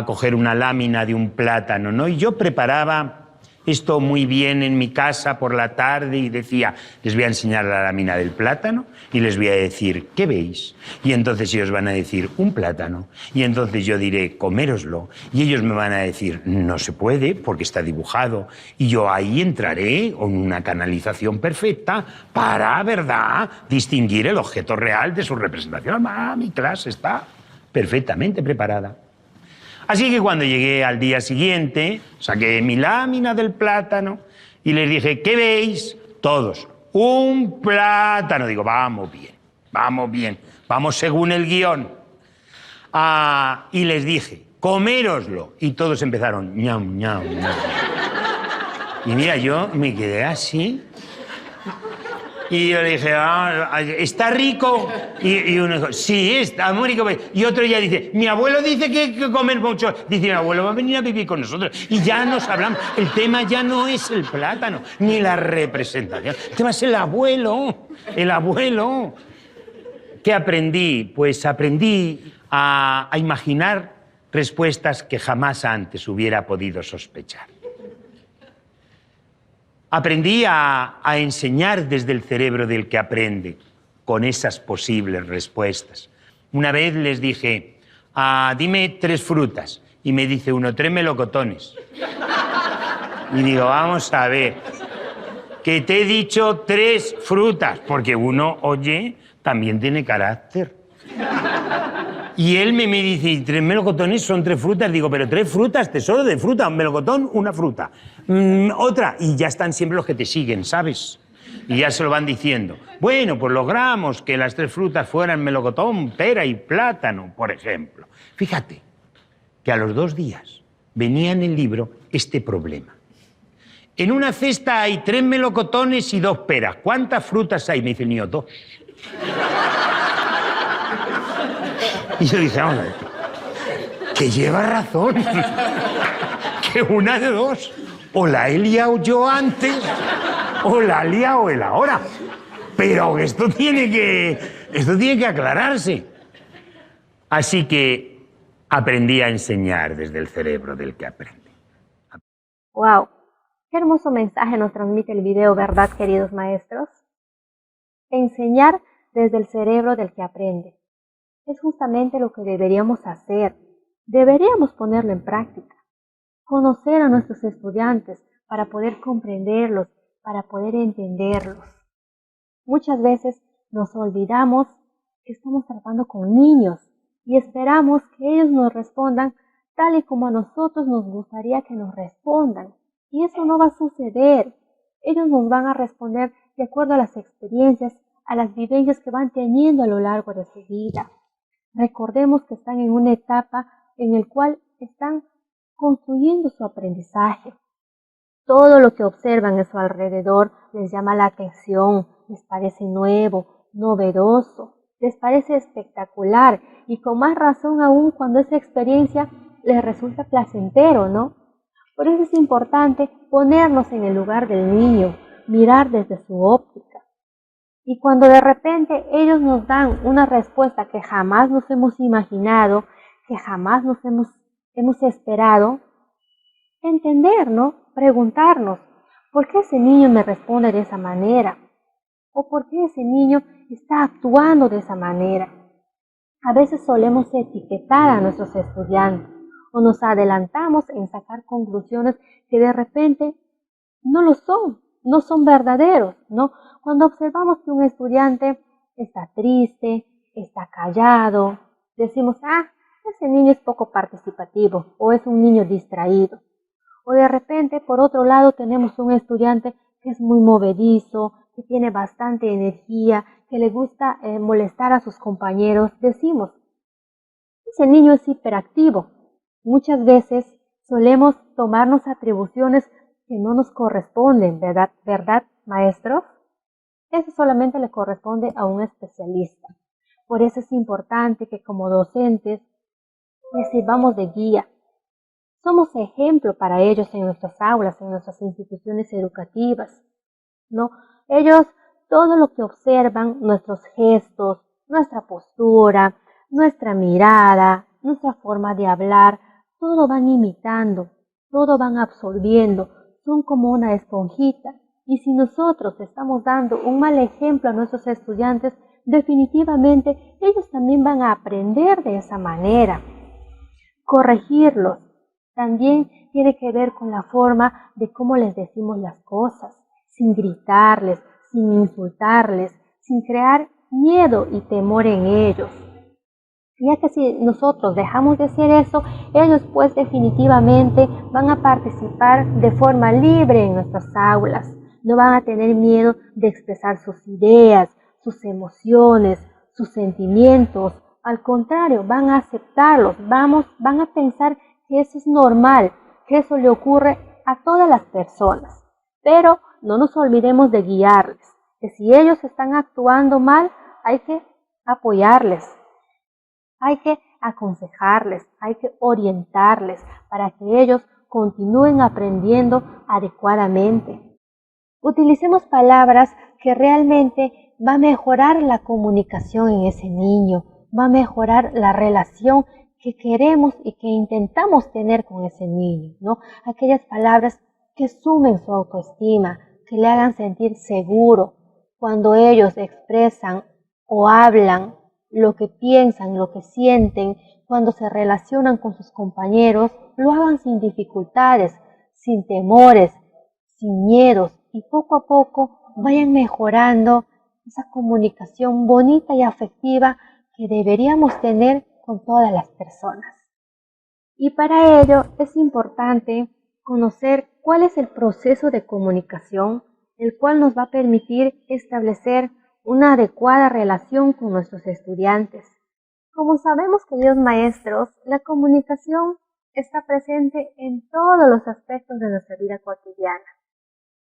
coger una lámina de un plátano, ¿no? Y yo preparaba esto muy bien en mi casa por la tarde y decía, les voy a enseñar la lámina del plátano y les voy a decir, ¿qué veis? Y entonces ellos van a decir, un plátano. Y entonces yo diré, coméroslo. Y ellos me van a decir, no se puede porque está dibujado. Y yo ahí entraré con una canalización perfecta para, ¿verdad?, distinguir el objeto real de su representación. Mi clase está perfectamente preparada. Así que cuando llegué al día siguiente, saqué mi lámina del plátano y les dije, ¿qué veis? Todos, un plátano. Digo, vamos bien, vamos según el guión. Y les dije, coméroslo. Y todos empezaron, ñam, ñam, ñam. Y mira, yo me quedé así. Y yo le dije, ¿está rico? Y uno dijo, sí, está muy rico. Y otro ya dice, mi abuelo dice que comer mucho. Dice, mi abuelo va a venir a vivir con nosotros. Y ya nos hablamos. El tema ya no es el plátano, ni la representación. El tema es el abuelo. El abuelo. ¿Qué aprendí? Pues aprendí a imaginar respuestas que jamás antes hubiera podido sospechar. Aprendí a enseñar desde el cerebro del que aprende, con esas posibles respuestas. Una vez les dije, dime 3 frutas. Y me dice uno, 3 melocotones. Y digo, vamos a ver, que te he dicho 3 frutas, porque uno, oye, también tiene carácter. Y él me dice, ¿y 3 melocotones son 3 frutas? Digo, pero 3 frutas, tesoro de fruta, un melocotón, una fruta. Otra, y ya están siempre los que te siguen, ¿sabes? Y ya se lo van diciendo. Bueno, pues logramos que las 3 frutas fueran melocotón, pera y plátano, por ejemplo. Fíjate que a los 2 días venía en el libro este problema. En una cesta hay 3 melocotones y 2 peras. ¿Cuántas frutas hay? Me dice el niño, 2. Y yo dije, vamos a ver, que lleva razón, que una de 2, o la he liado yo antes, o la ha liado él ahora. Pero esto tiene que aclararse. Así que aprendí a enseñar desde el cerebro del que aprende. ¡Wow! Qué hermoso mensaje nos transmite el video, ¿verdad, queridos maestros? Enseñar desde el cerebro del que aprende. Es justamente lo que deberíamos hacer. Deberíamos ponerlo en práctica. Conocer a nuestros estudiantes para poder comprenderlos, para poder entenderlos. Muchas veces nos olvidamos que estamos tratando con niños y esperamos que ellos nos respondan tal y como a nosotros nos gustaría que nos respondan. Y eso no va a suceder. Ellos nos van a responder de acuerdo a las experiencias, a las vivencias que van teniendo a lo largo de su vida. Recordemos que están en una etapa en la cual están construyendo su aprendizaje. Todo lo que observan a su alrededor les llama la atención, les parece nuevo, novedoso, les parece espectacular y con más razón aún cuando esa experiencia les resulta placentero, ¿no? Por eso es importante ponernos en el lugar del niño, mirar desde su óptica. Y cuando de repente ellos nos dan una respuesta que jamás nos hemos imaginado, que jamás nos hemos hemos esperado entender, ¿no? Preguntarnos, ¿por qué ese niño me responde de esa manera? ¿O por qué ese niño está actuando de esa manera? A veces solemos etiquetar a nuestros estudiantes o nos adelantamos en sacar conclusiones que de repente no lo son, no son verdaderos, ¿no? Cuando observamos que un estudiante está triste, está callado, decimos, ese niño es poco participativo o es un niño distraído. O de repente, por otro lado, tenemos un estudiante que es muy movedizo, que tiene bastante energía, que le gusta molestar a sus compañeros. Decimos, ese niño es hiperactivo. Muchas veces solemos tomarnos atribuciones que no nos corresponden, ¿verdad, maestros? Eso solamente le corresponde a un especialista. Por eso es importante que como docentes les sirvamos de guía. Somos ejemplo para ellos en nuestras aulas, en nuestras instituciones educativas, ¿no? Ellos, todo lo que observan, nuestros gestos, nuestra postura, nuestra mirada, nuestra forma de hablar, todo van imitando, todo van absorbiendo, son como una esponjita. Y si nosotros estamos dando un mal ejemplo a nuestros estudiantes, definitivamente ellos también van a aprender de esa manera. Corregirlos también tiene que ver con la forma de cómo les decimos las cosas, sin gritarles, sin insultarles, sin crear miedo y temor en ellos. Ya que si nosotros dejamos de hacer eso, ellos pues definitivamente van a participar de forma libre en nuestras aulas. No van a tener miedo de expresar sus ideas, sus emociones, sus sentimientos. Al contrario, van a aceptarlos, van a pensar que eso es normal, que eso le ocurre a todas las personas. Pero no nos olvidemos de guiarles, que si ellos están actuando mal, hay que apoyarles. Hay que aconsejarles, hay que orientarles para que ellos continúen aprendiendo adecuadamente. Utilicemos palabras que realmente va a mejorar la comunicación en ese niño, va a mejorar la relación que queremos y que intentamos tener con ese niño, ¿no? Aquellas palabras que sumen su autoestima, que le hagan sentir seguro cuando ellos expresan o hablan lo que piensan, lo que sienten, cuando se relacionan con sus compañeros, lo hagan sin dificultades, sin temores, sin miedos, y poco a poco vayan mejorando esa comunicación bonita y afectiva que deberíamos tener con todas las personas. Y para ello es importante conocer cuál es el proceso de comunicación, el cual nos va a permitir establecer una adecuada relación con nuestros estudiantes. Como sabemos, queridos maestros, la comunicación está presente en todos los aspectos de nuestra vida cotidiana.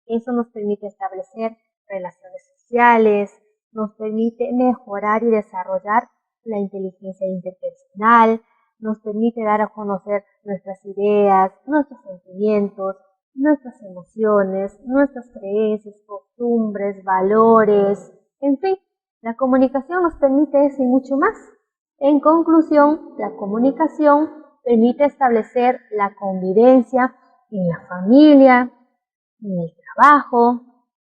Eso nos permite establecer relaciones sociales, nos permite mejorar y desarrollar la inteligencia interpersonal, nos permite dar a conocer nuestras ideas, nuestros sentimientos, nuestras emociones, nuestras creencias, costumbres, valores, en fin, la comunicación nos permite eso y mucho más. En conclusión, la comunicación permite establecer la convivencia en la familia, en el trabajo,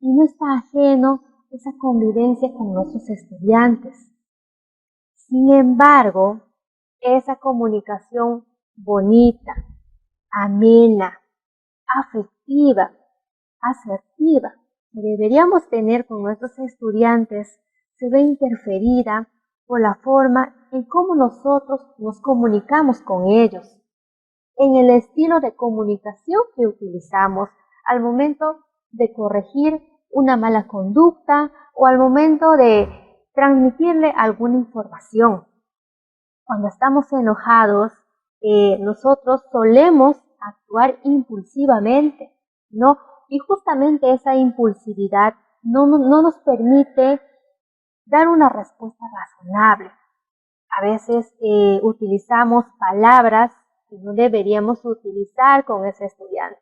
y no está ajeno esa convivencia con nuestros estudiantes. Sin embargo, esa comunicación bonita, amena, afectiva, asertiva que deberíamos tener con nuestros estudiantes se ve interferida por la forma en cómo nosotros nos comunicamos con ellos, en el estilo de comunicación que utilizamos al momento de corregir una mala conducta o al momento de transmitirle alguna información. Cuando estamos enojados, nosotros solemos actuar impulsivamente, ¿no? Y justamente esa impulsividad no nos permite dar una respuesta razonable. A veces utilizamos palabras que no deberíamos utilizar con ese estudiante.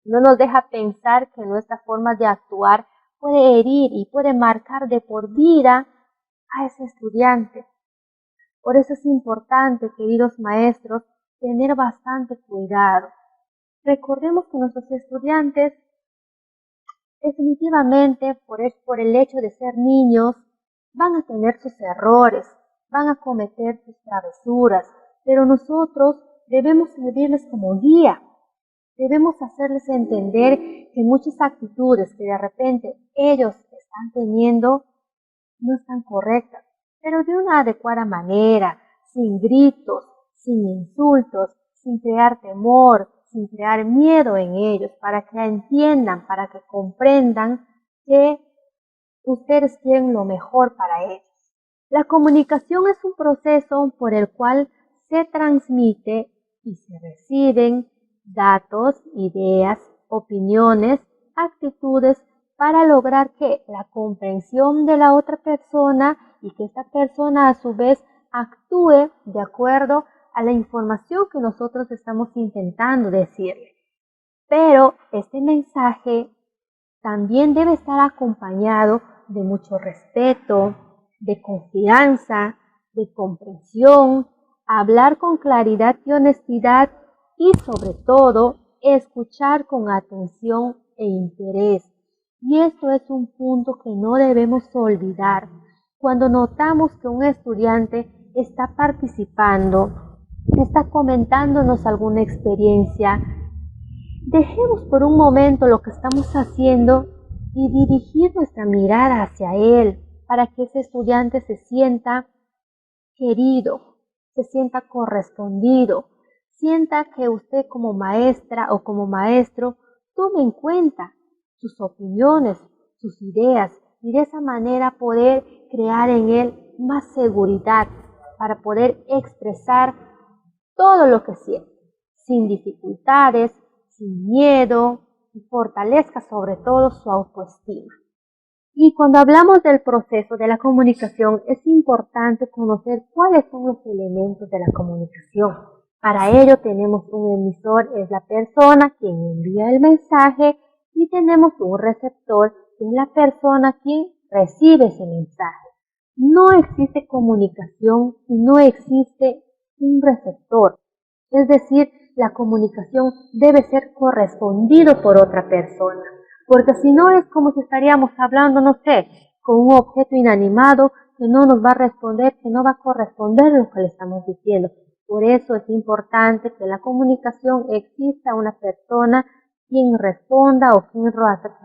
No nos deja pensar que nuestra forma de actuar puede herir y puede marcar de por vida a ese estudiante. Por eso es importante, queridos maestros, tener bastante cuidado. Recordemos que nuestros estudiantes, definitivamente, por el hecho de ser niños, van a tener sus errores, van a cometer sus travesuras, pero nosotros debemos servirles como guía. Debemos hacerles entender que muchas actitudes que de repente ellos están teniendo no están correctas, pero de una adecuada manera, sin gritos, sin insultos, sin crear temor, sin crear miedo en ellos, para que entiendan, para que comprendan que ustedes quieren lo mejor para ellos. La comunicación es un proceso por el cual se transmite y se reciben datos, ideas, opiniones, actitudes para lograr que la comprensión de la otra persona y que esta persona a su vez actúe de acuerdo a la información que nosotros estamos intentando decirle. Pero este mensaje también debe estar acompañado de mucho respeto, de confianza, de comprensión, hablar con claridad y honestidad y sobre todo escuchar con atención e interés. Y esto es un punto que no debemos olvidar. Cuando notamos que un estudiante está participando, está comentándonos alguna experiencia, dejemos por un momento lo que estamos haciendo y dirigir nuestra mirada hacia él para que ese estudiante se sienta querido, se sienta correspondido, sienta que usted como maestra o como maestro tome en cuenta sus opiniones, sus ideas y de esa manera poder crear en él más seguridad para poder expresar todo lo que siente, sin dificultades, sin miedo y fortalezca sobre todo su autoestima. Y cuando hablamos del proceso de la comunicación, es importante conocer cuáles son los elementos de la comunicación. Para ello tenemos un emisor, es la persona quien envía el mensaje, y tenemos un receptor, que es la persona quien recibe ese mensaje. No existe comunicación si no existe un receptor. Es decir, la comunicación debe ser correspondido por otra persona. Porque si no es como si estaríamos hablando, no sé, con un objeto inanimado que no nos va a responder, que no va a corresponder lo que le estamos diciendo. Por eso es importante que en la comunicación exista una persona quien responda o quien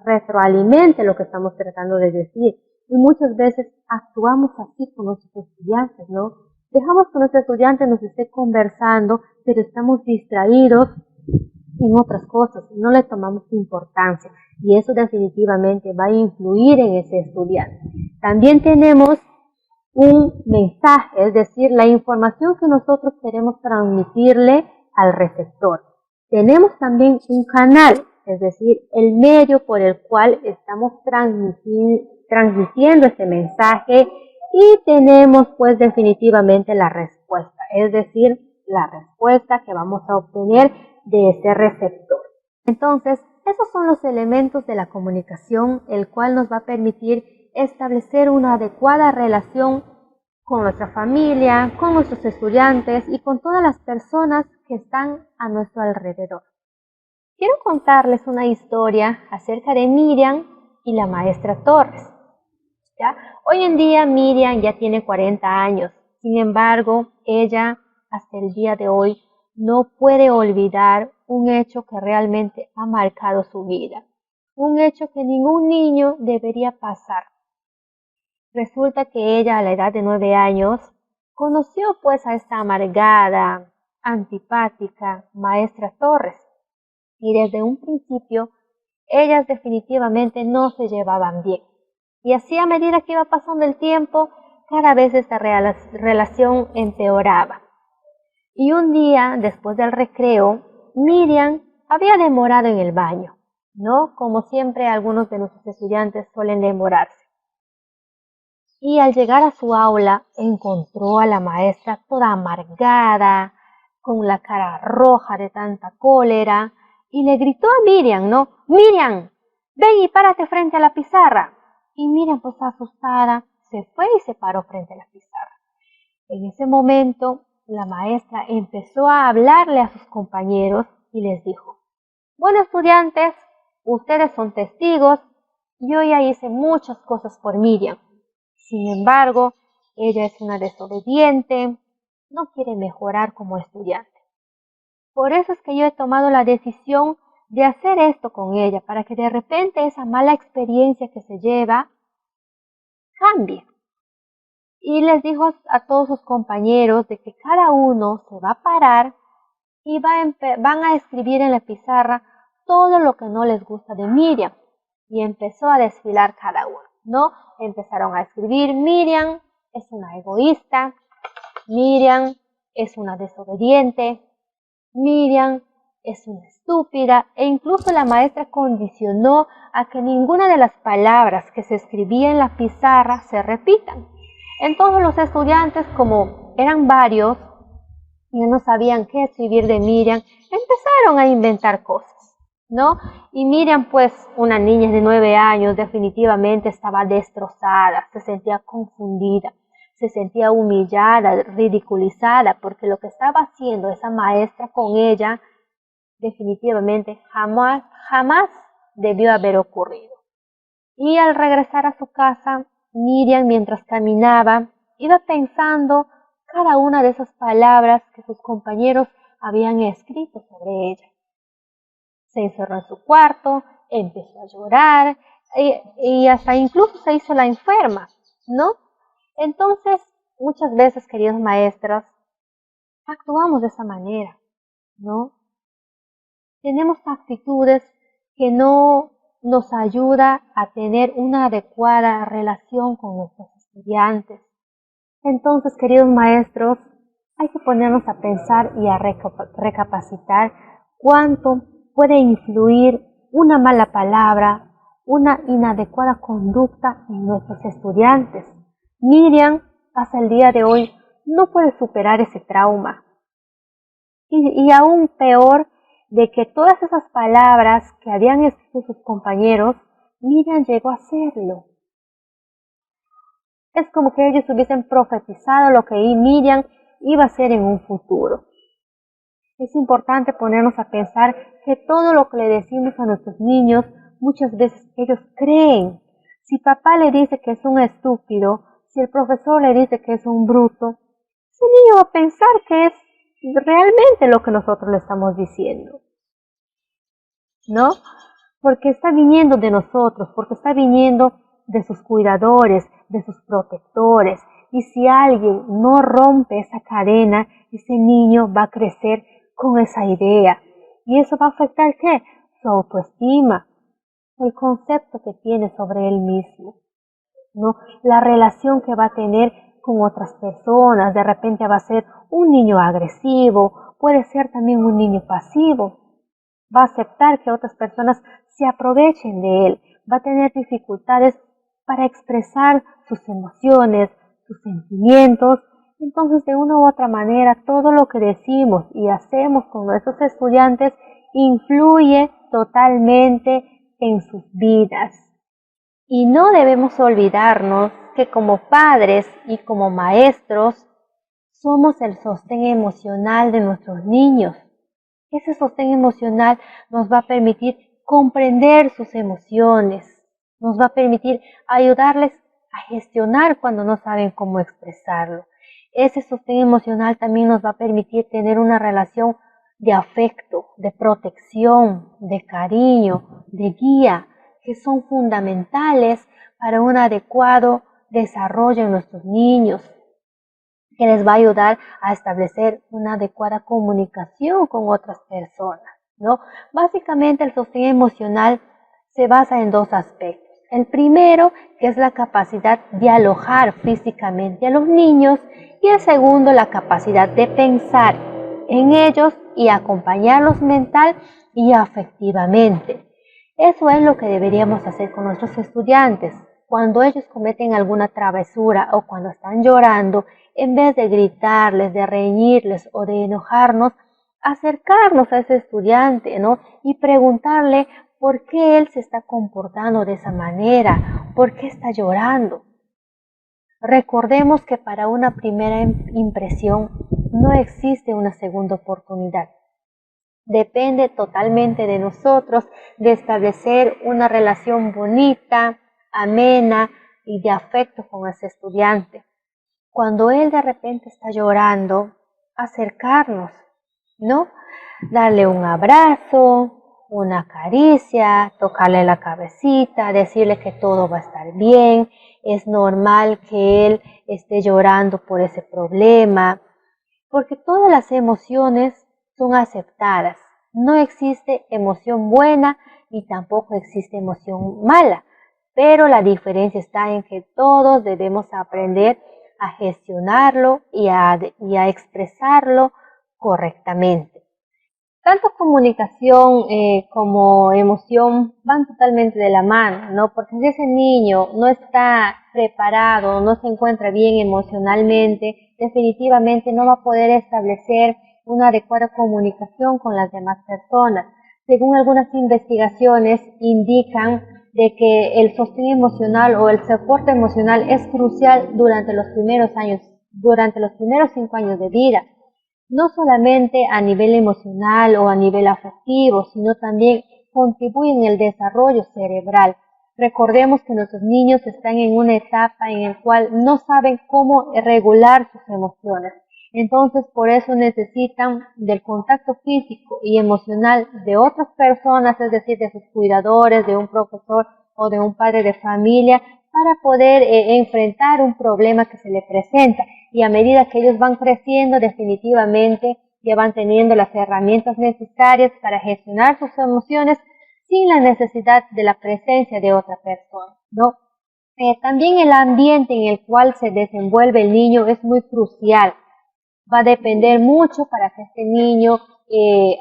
retroalimente lo que estamos tratando de decir. Y muchas veces actuamos así con nuestros estudiantes, ¿no? Dejamos que nuestro estudiante nos esté conversando, pero estamos distraídos en otras cosas, no le tomamos importancia y eso definitivamente va a influir en ese estudiante. También tenemos un mensaje, es decir, la información que nosotros queremos transmitirle al receptor. Tenemos también un canal, es decir, el medio por el cual estamos transmitiendo ese mensaje, y tenemos pues definitivamente la respuesta, es decir, la respuesta que vamos a obtener de ese receptor. Entonces, esos son los elementos de la comunicación, el cual nos va a permitir establecer una adecuada relación con nuestra familia, con nuestros estudiantes y con todas las personas que están a nuestro alrededor. Quiero contarles una historia acerca de Miriam y la maestra Torres. ¿Ya? Hoy en día Miriam ya tiene 40 años, sin embargo, ella hasta el día de hoy no puede olvidar un hecho que realmente ha marcado su vida, un hecho que ningún niño debería pasar. Resulta que ella a la edad de 9 años conoció pues a esta amargada, antipática maestra Torres, y desde un principio ellas definitivamente no se llevaban bien. Y así a medida que iba pasando el tiempo, cada vez esta relación empeoraba. Y un día, después del recreo, Miriam había demorado en el baño, ¿no? Como siempre algunos de nuestros estudiantes suelen demorarse. Y al llegar a su aula, encontró a la maestra toda amargada, con la cara roja de tanta cólera, y le gritó a Miriam, ¿no? Miriam, ven y párate frente a la pizarra. Y Miriam, pues asustada, se fue y se paró frente a la pizarra. En ese momento, la maestra empezó a hablarle a sus compañeros y les dijo: bueno, estudiantes, ustedes son testigos, yo ya hice muchas cosas por Miriam. Sin embargo, ella es una desobediente, no quiere mejorar como estudiante. Por eso es que yo he tomado la decisión de hacer esto con ella, para que de repente esa mala experiencia que se lleva cambie. Y les dijo a todos sus compañeros de que cada uno se va a parar y van a escribir en la pizarra todo lo que no les gusta de Miriam. Y empezó a desfilar cada uno, ¿no? Empezaron a escribir: Miriam es una egoísta, Miriam es una desobediente, Miriam es una estúpida, e incluso la maestra condicionó a que ninguna de las palabras que se escribía en la pizarra se repitan. Entonces los estudiantes, como eran varios y no sabían qué escribir de Miriam, empezaron a inventar cosas, ¿no? Y Miriam, pues una niña de 9 años, definitivamente estaba destrozada, se sentía confundida, se sentía humillada, ridiculizada, porque lo que estaba haciendo esa maestra con ella definitivamente jamás debió haber ocurrido. Y al regresar a su casa, Miriam, mientras caminaba, iba pensando cada una de esas palabras que sus compañeros habían escrito sobre ella. Se encerró en su cuarto, empezó a llorar y hasta incluso se hizo la enferma, ¿no? Entonces, muchas veces, queridos maestros, actuamos de esa manera, ¿no? Tenemos actitudes que no nos ayudan a tener una adecuada relación con nuestros estudiantes. Entonces, queridos maestros, hay que ponernos a pensar y a recapacitar cuánto puede influir una mala palabra, una inadecuada conducta en nuestros estudiantes. Miriam, hasta el día de hoy, no puede superar ese trauma. Y aún peor, de que todas esas palabras que habían escrito sus compañeros, Miriam llegó a hacerlo. Es como que ellos hubiesen profetizado lo que Miriam iba a hacer en un futuro. Es importante ponernos a pensar que todo lo que le decimos a nuestros niños, muchas veces ellos creen. Si papá le dice que es un estúpido, si el profesor le dice que es un bruto, ese niño va a pensar que es realmente lo que nosotros le estamos diciendo, ¿no? Porque está viniendo de nosotros, porque está viniendo de sus cuidadores, de sus protectores. Y si alguien no rompe esa cadena, ese niño va a crecer con esa idea. Y eso va a afectar, ¿qué? Su autoestima, el concepto que tiene sobre él mismo, ¿no? La relación que va a tener con otras personas. De repente va a ser un niño agresivo, puede ser también un niño pasivo. Va a aceptar que otras personas se aprovechen de él, va a tener dificultades para expresar sus emociones, sus sentimientos. Entonces, de una u otra manera, todo lo que decimos y hacemos con nuestros estudiantes influye totalmente en sus vidas. Y no debemos olvidarnos que como padres y como maestros somos el sostén emocional de nuestros niños. Ese sostén emocional nos va a permitir comprender sus emociones, nos va a permitir ayudarles a gestionar cuando no saben cómo expresarlo. Ese sostén emocional también nos va a permitir tener una relación de afecto, de protección, de cariño, de guía, que son fundamentales para un adecuado desarrollo en nuestros niños, que les va a ayudar a establecer una adecuada comunicación con otras personas, ¿no? Básicamente el sostén emocional se basa en dos aspectos. El primero, que es la capacidad de alojar físicamente a los niños, y el segundo, la capacidad de pensar en ellos y acompañarlos mental y afectivamente. Eso es lo que deberíamos hacer con nuestros estudiantes. Cuando ellos cometen alguna travesura o cuando están llorando, en vez de gritarles, de reñirles o de enojarnos, acercarnos a ese estudiante, ¿no? Y preguntarle por qué él se está comportando de esa manera, por qué está llorando. Recordemos que para una primera impresión no existe una segunda oportunidad. Depende totalmente de nosotros de establecer una relación bonita, amena y de afecto con ese estudiante. Cuando él de repente está llorando, acercarnos, ¿no? Darle un abrazo, una caricia, tocarle la cabecita, decirle que todo va a estar bien. Es normal que él esté llorando por ese problema, porque todas las emociones son aceptadas. No existe emoción buena y tampoco existe emoción mala, pero la diferencia está en que todos debemos aprender a gestionarlo y a expresarlo correctamente. Tanto comunicación como emoción van totalmente de la mano, ¿no? Porque si ese niño no está preparado, no se encuentra bien emocionalmente, definitivamente no va a poder establecer una adecuada comunicación con las demás personas. Según algunas investigaciones indican de que el sostén emocional o el soporte emocional es crucial durante los primeros 5 años de vida. No solamente a nivel emocional o a nivel afectivo, sino también contribuye en el desarrollo cerebral. Recordemos que nuestros niños están en una etapa en la cual no saben cómo regular sus emociones. Entonces, por eso necesitan del contacto físico y emocional de otras personas, es decir, de sus cuidadores, de un profesor o de un padre de familia, para poder enfrentar un problema que se le presenta. Y a medida que ellos van creciendo, definitivamente ya van teniendo las herramientas necesarias para gestionar sus emociones sin la necesidad de la presencia de otra persona, ¿no? También el ambiente en el cual se desenvuelve el niño es muy crucial. Va a depender mucho para que este niño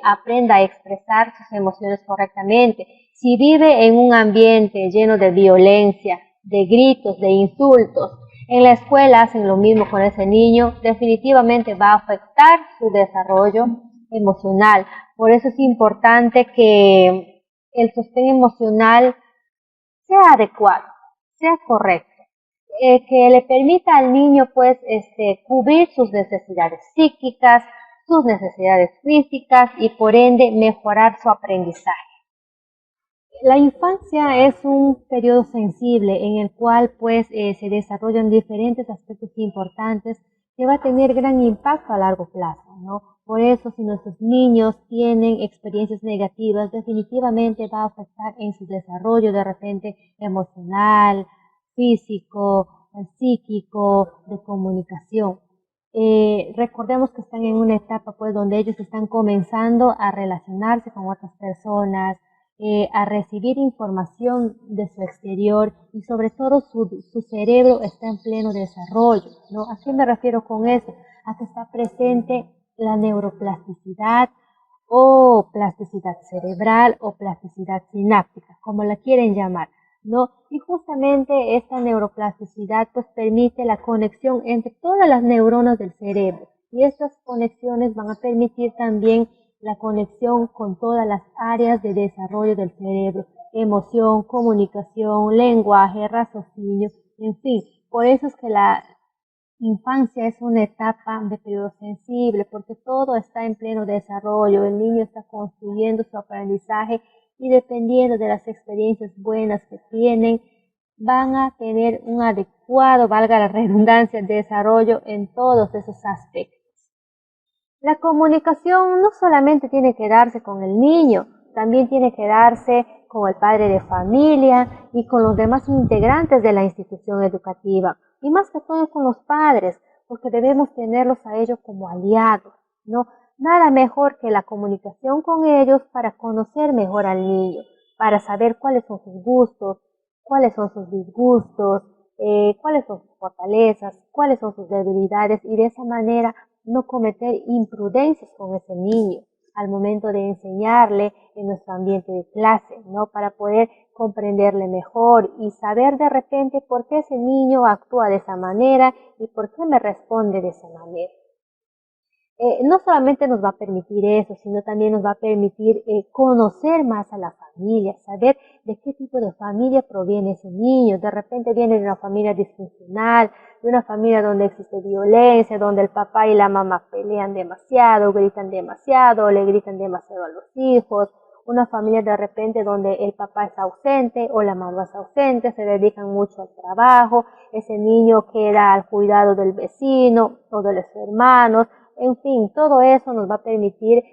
aprenda a expresar sus emociones correctamente. Si vive en un ambiente lleno de violencia, de gritos, de insultos, en la escuela hacen lo mismo con ese niño, definitivamente va a afectar su desarrollo emocional. Por eso es importante que el sostén emocional sea adecuado, sea correcto, que le permita al niño pues cubrir sus necesidades psíquicas, sus necesidades físicas y por ende mejorar su aprendizaje. La infancia es un periodo sensible en el cual pues se desarrollan diferentes aspectos importantes que va a tener gran impacto a largo plazo, ¿no? Por eso si nuestros niños tienen experiencias negativas, definitivamente va a afectar en su desarrollo de repente emocional, físico, psíquico, de comunicación. Recordemos que están en una etapa pues donde ellos están comenzando a relacionarse con otras personas, a recibir información de su exterior y sobre todo su cerebro está en pleno desarrollo, ¿no? ¿A qué me refiero con eso? A que está presente la neuroplasticidad o plasticidad cerebral o plasticidad sináptica, como la quieren llamar, ¿no? Y justamente esta neuroplasticidad pues permite la conexión entre todas las neuronas del cerebro y estas conexiones van a permitir también la conexión con todas las áreas de desarrollo del cerebro, emoción, comunicación, lenguaje, raciocinio, en fin. Por eso es que la infancia es una etapa de periodo sensible, porque todo está en pleno desarrollo, el niño está construyendo su aprendizaje y dependiendo de las experiencias buenas que tienen, van a tener un adecuado, valga la redundancia, desarrollo en todos esos aspectos. La comunicación no solamente tiene que darse con el niño, también tiene que darse con el padre de familia y con los demás integrantes de la institución educativa, y más que todo con los padres, porque debemos tenerlos a ellos como aliados, ¿no? Nada mejor que la comunicación con ellos para conocer mejor al niño, para saber cuáles son sus gustos, cuáles son sus disgustos, cuáles son sus fortalezas, cuáles son sus debilidades, y de esa manera no cometer imprudencias con ese niño al momento de enseñarle en nuestro ambiente de clase, ¿no? Para poder comprenderle mejor y saber de repente por qué ese niño actúa de esa manera y por qué me responde de esa manera. no solamente nos va a permitir eso, sino también nos va a permitir conocer más a la familia, saber de qué tipo de familia proviene ese niño. De repente viene de una familia disfuncional, de una familia donde existe violencia, donde el papá y la mamá pelean demasiado, gritan demasiado, le gritan demasiado a los hijos. Una familia de repente donde el papá es ausente o la mamá es ausente, se dedican mucho al trabajo, ese niño queda al cuidado del vecino o de los hermanos. En fin, todo eso nos va a permitir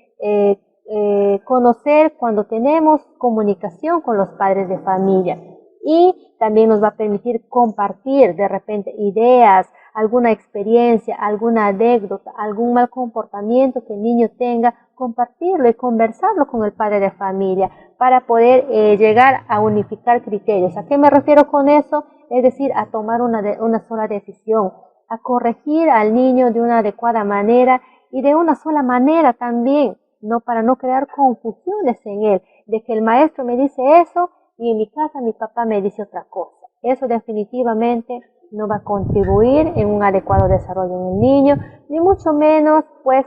conocer cuando tenemos comunicación con los padres de familia, y también nos va a permitir compartir de repente ideas, alguna experiencia, alguna anécdota, algún mal comportamiento que el niño tenga, compartirlo y conversarlo con el padre de familia para poder llegar a unificar criterios. ¿A qué me refiero con eso? Es decir, a tomar una sola decisión, a corregir al niño de una adecuada manera y de una sola manera también, no para no crear confusiones en él, de que el maestro me dice eso y en mi casa mi papá me dice otra cosa. Eso definitivamente no va a contribuir en un adecuado desarrollo en el niño, ni mucho menos pues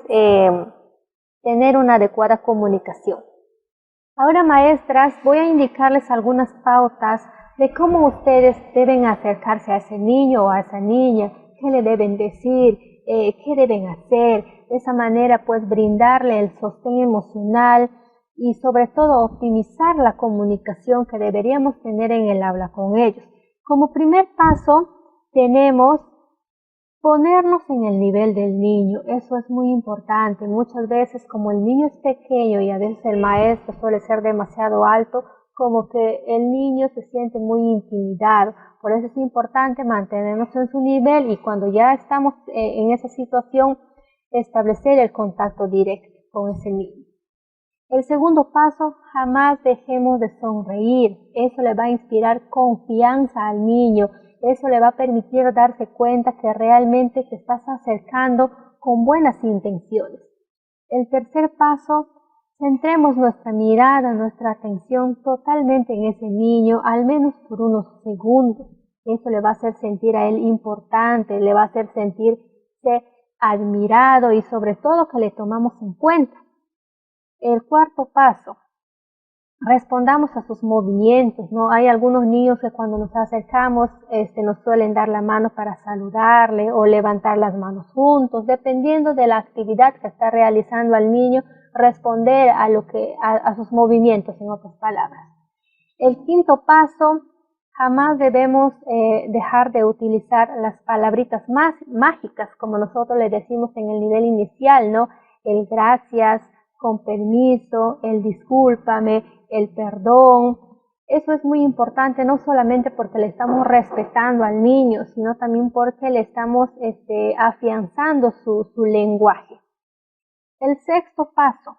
tener una adecuada comunicación. Ahora, maestras, voy a indicarles algunas pautas de cómo ustedes deben acercarse a ese niño o a esa niña, qué le deben decir, qué deben hacer. De esa manera, pues, brindarle el sostén emocional y, sobre todo, optimizar la comunicación que deberíamos tener en el aula con ellos. Como primer paso, tenemos ponernos en el nivel del niño. Eso es muy importante. Muchas veces, como el niño es pequeño y a veces el maestro suele ser demasiado alto, como que el niño se siente muy intimidado. Por eso es importante mantenernos en su nivel y cuando ya estamos en esa situación, establecer el contacto directo con ese niño. El segundo paso, jamás dejemos de sonreír. Eso le va a inspirar confianza al niño. Eso le va a permitir darse cuenta que realmente te estás acercando con buenas intenciones. El tercer paso, centremos nuestra mirada, nuestra atención totalmente en ese niño, al menos por unos segundos. Eso le va a hacer sentir a él importante, le va a hacer sentirse admirado y sobre todo que le tomamos en cuenta. El cuarto paso, respondamos a sus movimientos, ¿no? Hay algunos niños que cuando nos acercamos nos suelen dar la mano para saludarle o levantar las manos juntos, dependiendo de la actividad que está realizando al niño, responder a sus movimientos, en otras palabras. El quinto paso, jamás debemos dejar de utilizar las palabritas más mágicas, como nosotros le decimos en el nivel inicial, ¿no? El gracias, con permiso, el discúlpame, el perdón. Eso es muy importante, no solamente porque le estamos respetando al niño, sino también porque le estamos afianzando su lenguaje. El sexto paso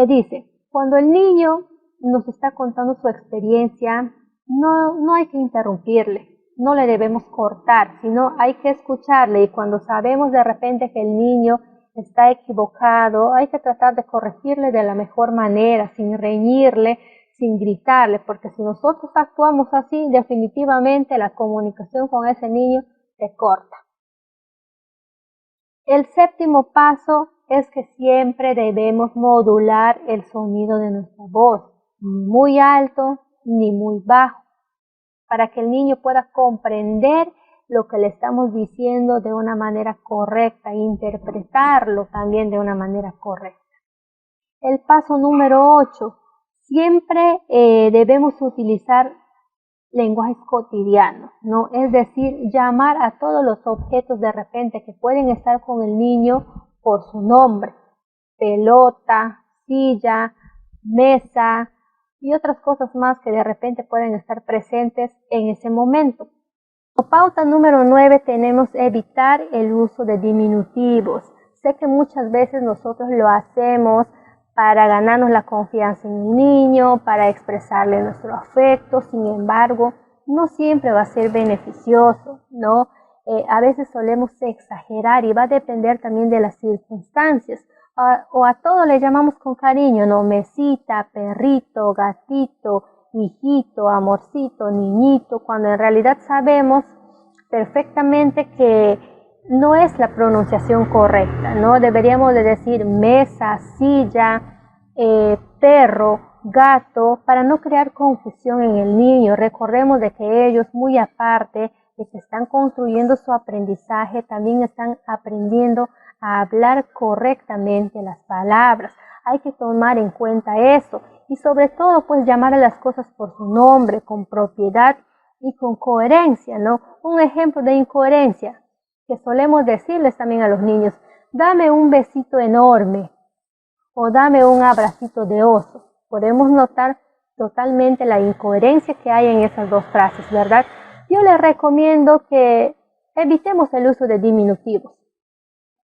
dice, cuando el niño nos está contando su experiencia, no hay que interrumpirle, no le debemos cortar, sino hay que escucharle, y cuando sabemos de repente que el niño está equivocado, hay que tratar de corregirle de la mejor manera, sin reñirle, sin gritarle, porque si nosotros actuamos así, definitivamente la comunicación con ese niño se corta. El séptimo paso es que siempre debemos modular el sonido de nuestra voz, ni muy alto ni muy bajo, para que el niño pueda comprender lo que le estamos diciendo de una manera correcta e interpretarlo también de una manera correcta. El paso número 8, siempre debemos utilizar lenguajes cotidianos, ¿no? Es decir, llamar a todos los objetos de repente que pueden estar con el niño por su nombre, pelota, silla, mesa y otras cosas más que de repente pueden estar presentes en ese momento. Como pauta número 9 tenemos evitar el uso de diminutivos. Sé que muchas veces nosotros lo hacemos para ganarnos la confianza en el niño, para expresarle nuestro afecto, sin embargo, no siempre va a ser beneficioso, ¿no? A veces solemos exagerar y va a depender también de las circunstancias. O a todo le llamamos con cariño, ¿no? Mesita, perrito, gatito, hijito, amorcito, niñito, cuando en realidad sabemos perfectamente que no es la pronunciación correcta, ¿no? Deberíamos de decir mesa, silla, perro, gato, para no crear confusión en el niño. Recordemos de que ellos, muy aparte de que están construyendo su aprendizaje, también están aprendiendo a hablar correctamente las palabras. Hay que tomar en cuenta eso y sobre todo pues llamar a las cosas por su nombre, con propiedad y con coherencia, ¿no? Un ejemplo de incoherencia que solemos decirles también a los niños: dame un besito enorme o dame un abracito de oso. Podemos notar totalmente la incoherencia que hay en esas dos frases, ¿verdad? Yo les recomiendo que evitemos el uso de diminutivos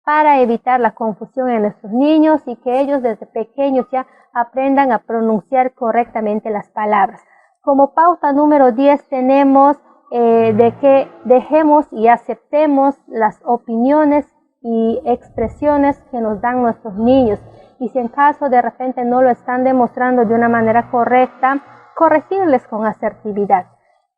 para evitar la confusión en nuestros niños y que ellos desde pequeños ya aprendan a pronunciar correctamente las palabras. Como pauta número 10 tenemos de que dejemos y aceptemos las opiniones y expresiones que nos dan nuestros niños. Y si en caso de repente no lo están demostrando de una manera correcta, corregirles con asertividad.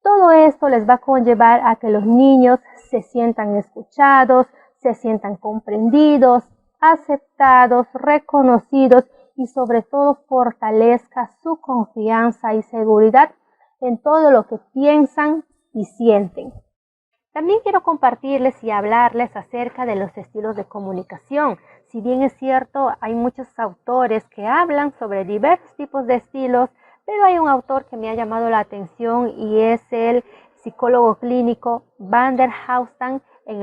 Todo esto les va a conllevar a que los niños se sientan escuchados, se sientan comprendidos, aceptados, reconocidos y sobre todo fortalezca su confianza y seguridad en todo lo que piensan y sienten. También quiero compartirles y hablarles acerca de los estilos de comunicación. Si bien es cierto, hay muchos autores que hablan sobre diversos tipos de estilos, pero hay un autor que me ha llamado la atención y es el psicólogo clínico Van der Hausten en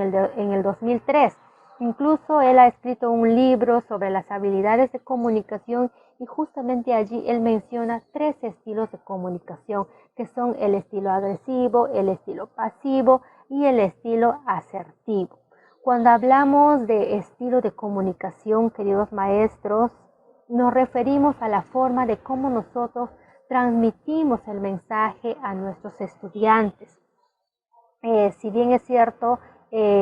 el 2003. Incluso él ha escrito un libro sobre las habilidades de comunicación y justamente allí él menciona 3 estilos de comunicación, que son el estilo agresivo, el estilo pasivo y el estilo asertivo. Cuando hablamos de estilo de comunicación, queridos maestros, nos referimos a la forma de cómo nosotros transmitimos el mensaje a nuestros estudiantes. Si bien es cierto,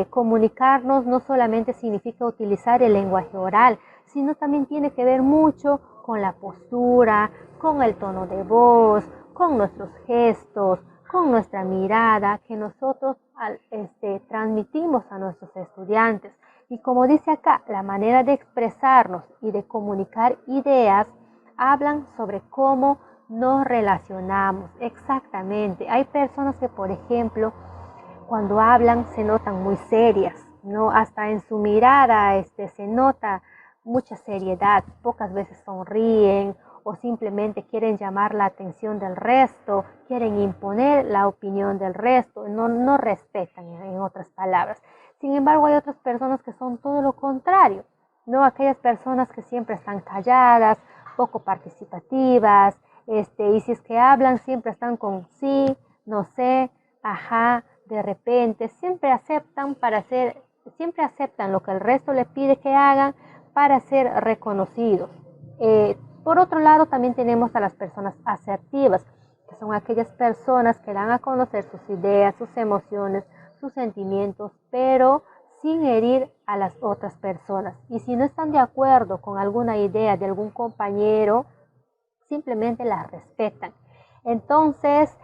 comunicarnos no solamente significa utilizar el lenguaje oral, sino también tiene que ver mucho con la postura, con el tono de voz, con nuestros gestos, con nuestra mirada que nosotros transmitimos a nuestros estudiantes. Y como dice acá, la manera de expresarnos y de comunicar ideas hablan sobre cómo nos relacionamos. Exactamente. Hay personas que, por ejemplo, cuando hablan se notan muy serias, ¿no? Hasta en su mirada se nota mucha seriedad, pocas veces sonríen o simplemente quieren llamar la atención del resto, quieren imponer la opinión del resto, no respetan, en otras palabras. Sin embargo, hay otras personas que son todo lo contrario, ¿no? Aquellas personas que siempre están calladas, poco participativas, y si es que hablan siempre están con sí, no sé, ajá, de repente, siempre aceptan lo que el resto les pide que hagan para ser reconocidos. Por otro lado, también tenemos a las personas asertivas, que son aquellas personas que dan a conocer sus ideas, sus emociones, sus sentimientos, pero sin herir a las otras personas. Y si no están de acuerdo con alguna idea de algún compañero, simplemente las respetan. Entonces,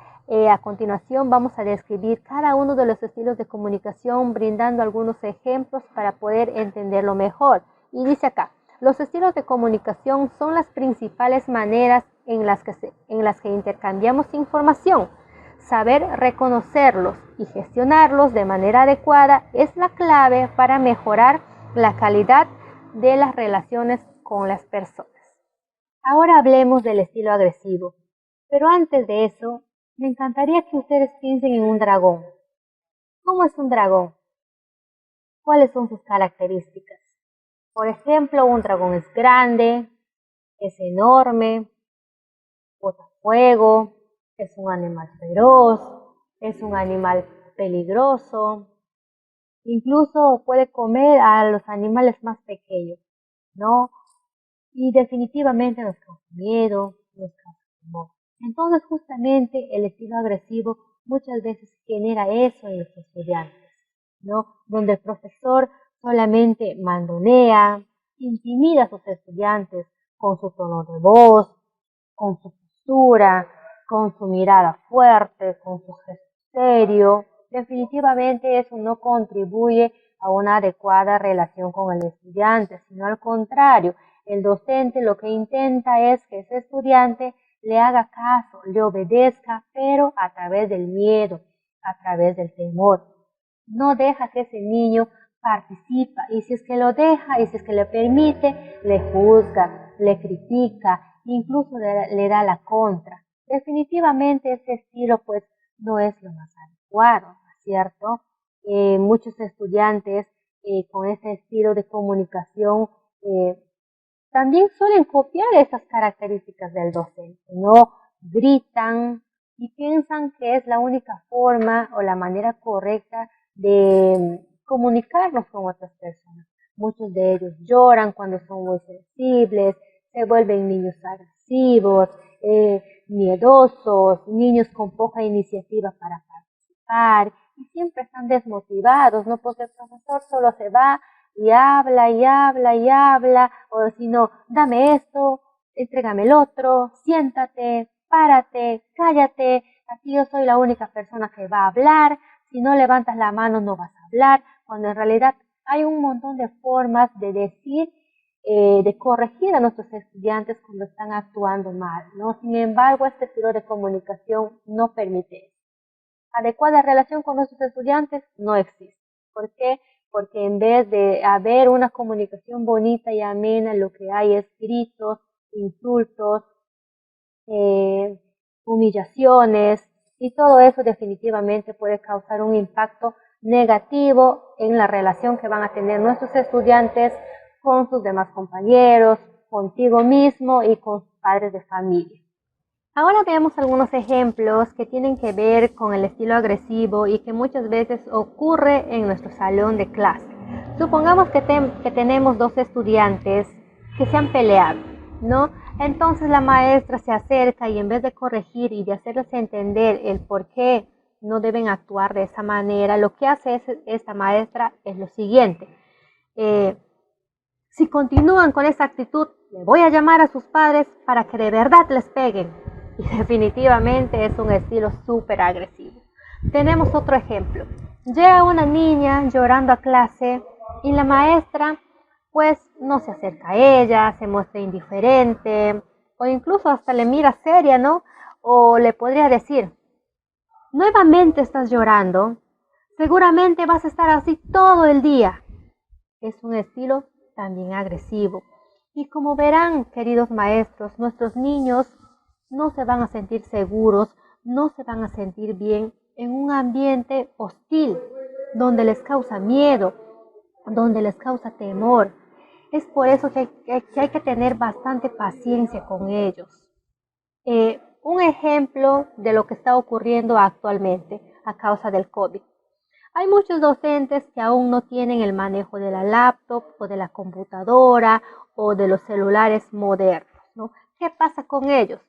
a continuación vamos a describir cada uno de los estilos de comunicación brindando algunos ejemplos para poder entenderlo mejor. Y dice acá: los estilos de comunicación son las principales maneras en las que intercambiamos información. Saber reconocerlos y gestionarlos de manera adecuada es la clave para mejorar la calidad de las relaciones con las personas. Ahora hablemos del estilo agresivo, pero antes de eso, me encantaría que ustedes piensen en un dragón. ¿Cómo es un dragón? ¿Cuáles son sus características? Por ejemplo, un dragón es grande, es enorme, bota fuego, es un animal feroz, es un animal peligroso, incluso puede comer a los animales más pequeños, ¿no? Y definitivamente nos causa miedo, nos causa temor. Entonces, justamente el estilo agresivo muchas veces genera eso en los estudiantes, ¿no? Donde el profesor solamente mandonea, intimida a sus estudiantes con su tono de voz, con su postura, con su mirada fuerte, con su gesto serio. Definitivamente eso no contribuye a una adecuada relación con el estudiante, sino al contrario, el docente lo que intenta es que ese estudiante le haga caso, le obedezca, pero a través del miedo, a través del temor. No deja que ese niño participa, y si es que lo deja, y si es que le permite, le juzga, le critica, incluso le da la contra. Definitivamente ese estilo pues no es lo más adecuado, ¿no es cierto? Muchos estudiantes con ese estilo de comunicación también suelen copiar esas características del docente, ¿no? Gritan y piensan que es la única forma o la manera correcta de comunicarnos con otras personas. Muchos de ellos lloran cuando son muy sensibles, se vuelven niños agresivos, miedosos, niños con poca iniciativa para participar y siempre están desmotivados, ¿no? Porque el profesor solo se va y habla y habla y habla, o si no, dame esto, entrégame el otro, siéntate, párate, cállate, aquí yo soy la única persona que va a hablar, si no levantas la mano no vas a hablar, cuando en realidad hay un montón de formas de decir, de corregir a nuestros estudiantes cuando están actuando mal, ¿no? Sin embargo, este estilo de comunicación no permite eso. Adecuada relación con nuestros estudiantes no existe. ¿Por qué? Porque en vez de haber una comunicación bonita y amena, lo que hay es gritos, insultos, humillaciones, y todo eso definitivamente puede causar un impacto negativo en la relación que van a tener nuestros estudiantes con sus demás compañeros, contigo mismo y con sus padres de familia. Ahora veamos algunos ejemplos que tienen que ver con el estilo agresivo y que muchas veces ocurre en nuestro salón de clase. Supongamos que tenemos dos estudiantes que se han peleado, ¿no? Entonces la maestra se acerca y en vez de corregir y de hacerles entender el por qué no deben actuar de esa manera, lo que hace esta maestra es lo siguiente. Si continúan con esa actitud, le voy a llamar a sus padres para que de verdad les peguen. Y definitivamente es un estilo súper agresivo. Tenemos otro ejemplo. Llega una niña llorando a clase y la maestra pues no se acerca a ella, se muestra indiferente o incluso hasta le mira seria, ¿no? O le podría decir, nuevamente estás llorando, seguramente vas a estar así todo el día. Es un estilo también agresivo. Y como verán, queridos maestros, nuestros niños no se van a sentir seguros, no se van a sentir bien en un ambiente hostil, donde les causa miedo, donde les causa temor. Es por eso que hay que tener bastante paciencia con ellos. Un ejemplo de lo que está ocurriendo actualmente a causa del COVID. Hay muchos docentes que aún no tienen el manejo de la laptop o de la computadora o de los celulares modernos, ¿no? ¿Qué pasa con ellos?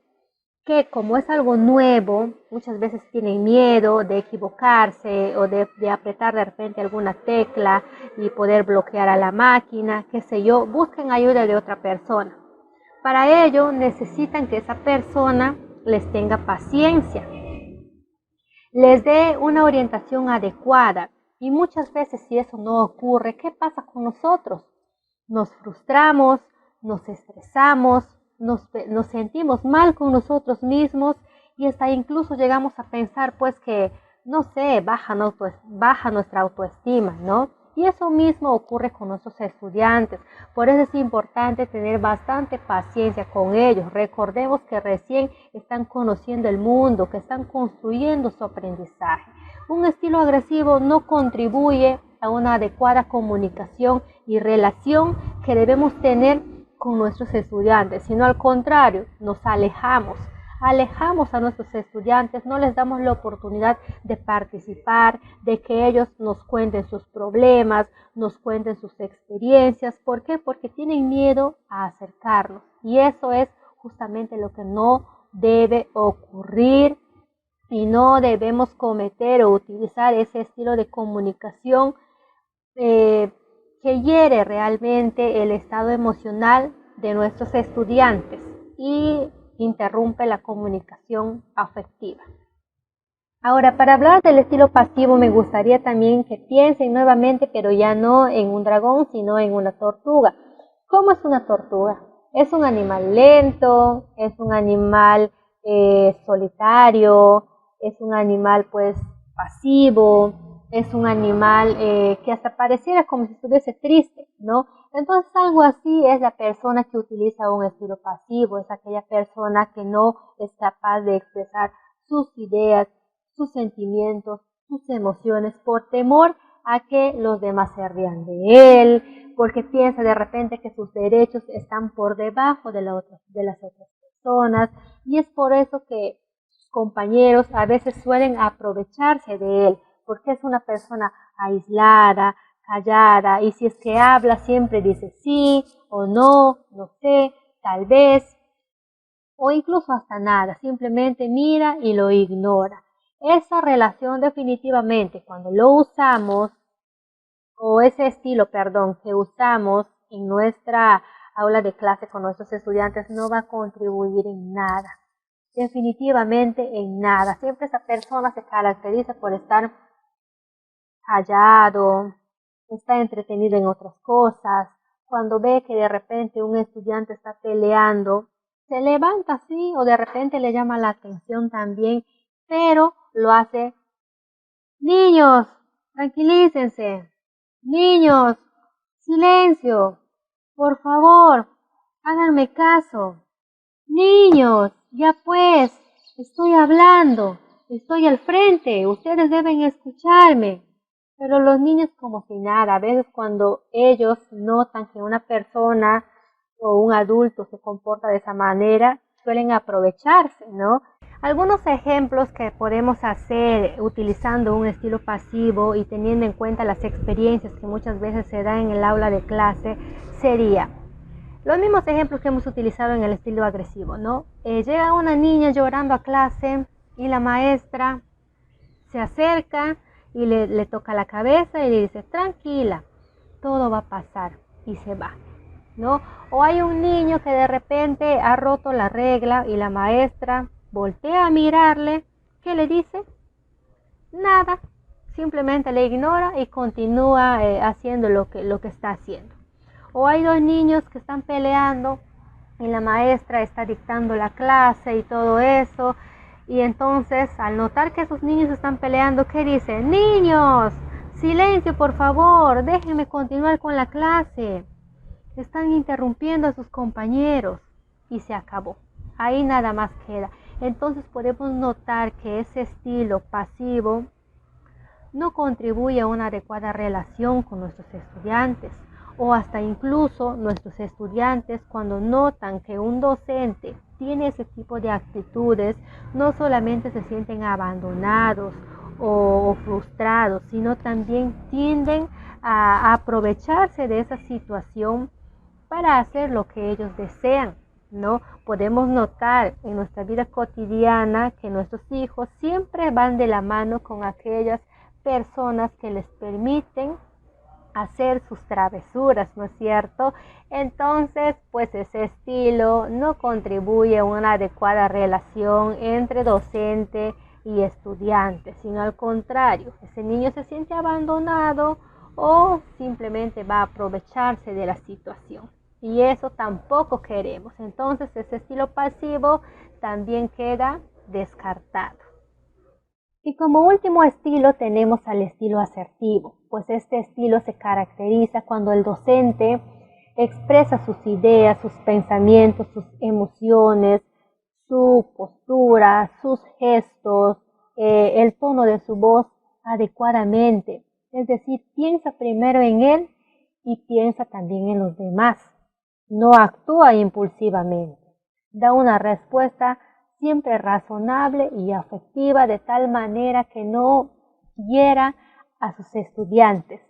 Que como es algo nuevo, muchas veces tienen miedo de equivocarse o de apretar de repente alguna tecla y poder bloquear a la máquina, qué sé yo, busquen ayuda de otra persona. Para ello necesitan que esa persona les tenga paciencia, les dé una orientación adecuada. Y muchas veces si eso no ocurre, ¿qué pasa con nosotros? Nos frustramos, nos estresamos, nos sentimos mal con nosotros mismos y hasta incluso llegamos a pensar pues que, no sé, baja nuestra autoestima, ¿no? Y eso mismo ocurre con nuestros estudiantes. Por eso es importante tener bastante paciencia con ellos. Recordemos que recién están conociendo el mundo, que están construyendo su aprendizaje. Un estilo agresivo no contribuye a una adecuada comunicación y relación que debemos tener con nuestros estudiantes, sino al contrario, nos alejamos a nuestros estudiantes, no les damos la oportunidad de participar, de que ellos nos cuenten sus problemas, nos cuenten sus experiencias. ¿Por qué? Porque tienen miedo a acercarnos. Y eso es justamente lo que no debe ocurrir y no debemos cometer o utilizar ese estilo de comunicación que hiere realmente el estado emocional de nuestros estudiantes y interrumpe la comunicación afectiva. Ahora, para hablar del estilo pasivo, me gustaría también que piensen nuevamente, pero ya no en un dragón, sino en una tortuga. ¿Cómo es una tortuga? Es un animal lento, es un animal solitario, es un animal pues pasivo, es un animal que hasta pareciera como si estuviese triste, ¿no? Entonces algo así es la persona que utiliza un estilo pasivo, es aquella persona que no es capaz de expresar sus ideas, sus sentimientos, sus emociones, por temor a que los demás se rían de él, porque piensa de repente que sus derechos están por debajo de las otras personas, y es por eso que sus compañeros a veces suelen aprovecharse de él, porque es una persona aislada, callada, y si es que habla siempre dice sí o no, no sé, tal vez, o incluso hasta nada, simplemente mira y lo ignora. Esa relación definitivamente cuando lo usamos, o ese estilo, perdón, que usamos en nuestra aula de clase con nuestros estudiantes no va a contribuir en nada, definitivamente en nada. Siempre esa persona se caracteriza por estar callado, está entretenido en otras cosas. Cuando ve que de repente un estudiante está peleando, se levanta así o de repente le llama la atención también, pero lo hace: niños, tranquilícense, niños, silencio, por favor, háganme caso, niños, ya pues, estoy hablando, estoy al frente, ustedes deben escucharme. Pero los niños como si nada, a veces cuando ellos notan que una persona o un adulto se comporta de esa manera, suelen aprovecharse, ¿no? Algunos ejemplos que podemos hacer utilizando un estilo pasivo y teniendo en cuenta las experiencias que muchas veces se dan en el aula de clase sería los mismos ejemplos que hemos utilizado en el estilo agresivo, ¿no? Llega una niña llorando a clase y la maestra se acerca y le toca la cabeza y le dice: tranquila, todo va a pasar, y se va, ¿no? O hay un niño que de repente ha roto la regla y la maestra voltea a mirarle, ¿qué le dice? Nada, simplemente le ignora y continúa haciendo lo que está haciendo. O hay dos niños que están peleando y la maestra está dictando la clase y todo eso, y entonces al notar que esos niños están peleando, ¿qué dice? Niños, silencio por favor, déjenme continuar con la clase, están interrumpiendo a sus compañeros, y se acabó, ahí nada más queda. Entonces podemos notar que ese estilo pasivo no contribuye a una adecuada relación con nuestros estudiantes, o hasta incluso nuestros estudiantes cuando notan que un docente tiene ese tipo de actitudes, no solamente se sienten abandonados o frustrados, sino también tienden a aprovecharse de esa situación para hacer lo que ellos desean, ¿no? Podemos notar en nuestra vida cotidiana que nuestros hijos siempre van de la mano con aquellas personas que les permiten hacer sus travesuras, ¿no es cierto? Entonces, pues ese estilo no contribuye a una adecuada relación entre docente y estudiante, sino al contrario, ese niño se siente abandonado o simplemente va a aprovecharse de la situación. Y eso tampoco queremos. Entonces, ese estilo pasivo también queda descartado. Y como último estilo tenemos al estilo asertivo, pues este estilo se caracteriza cuando el docente expresa sus ideas, sus pensamientos, sus emociones, su postura, sus gestos, el tono de su voz adecuadamente. Es decir, piensa primero en él y piensa también en los demás. No actúa impulsivamente, da una respuesta siempre razonable y afectiva, de tal manera que no hiera a sus estudiantes.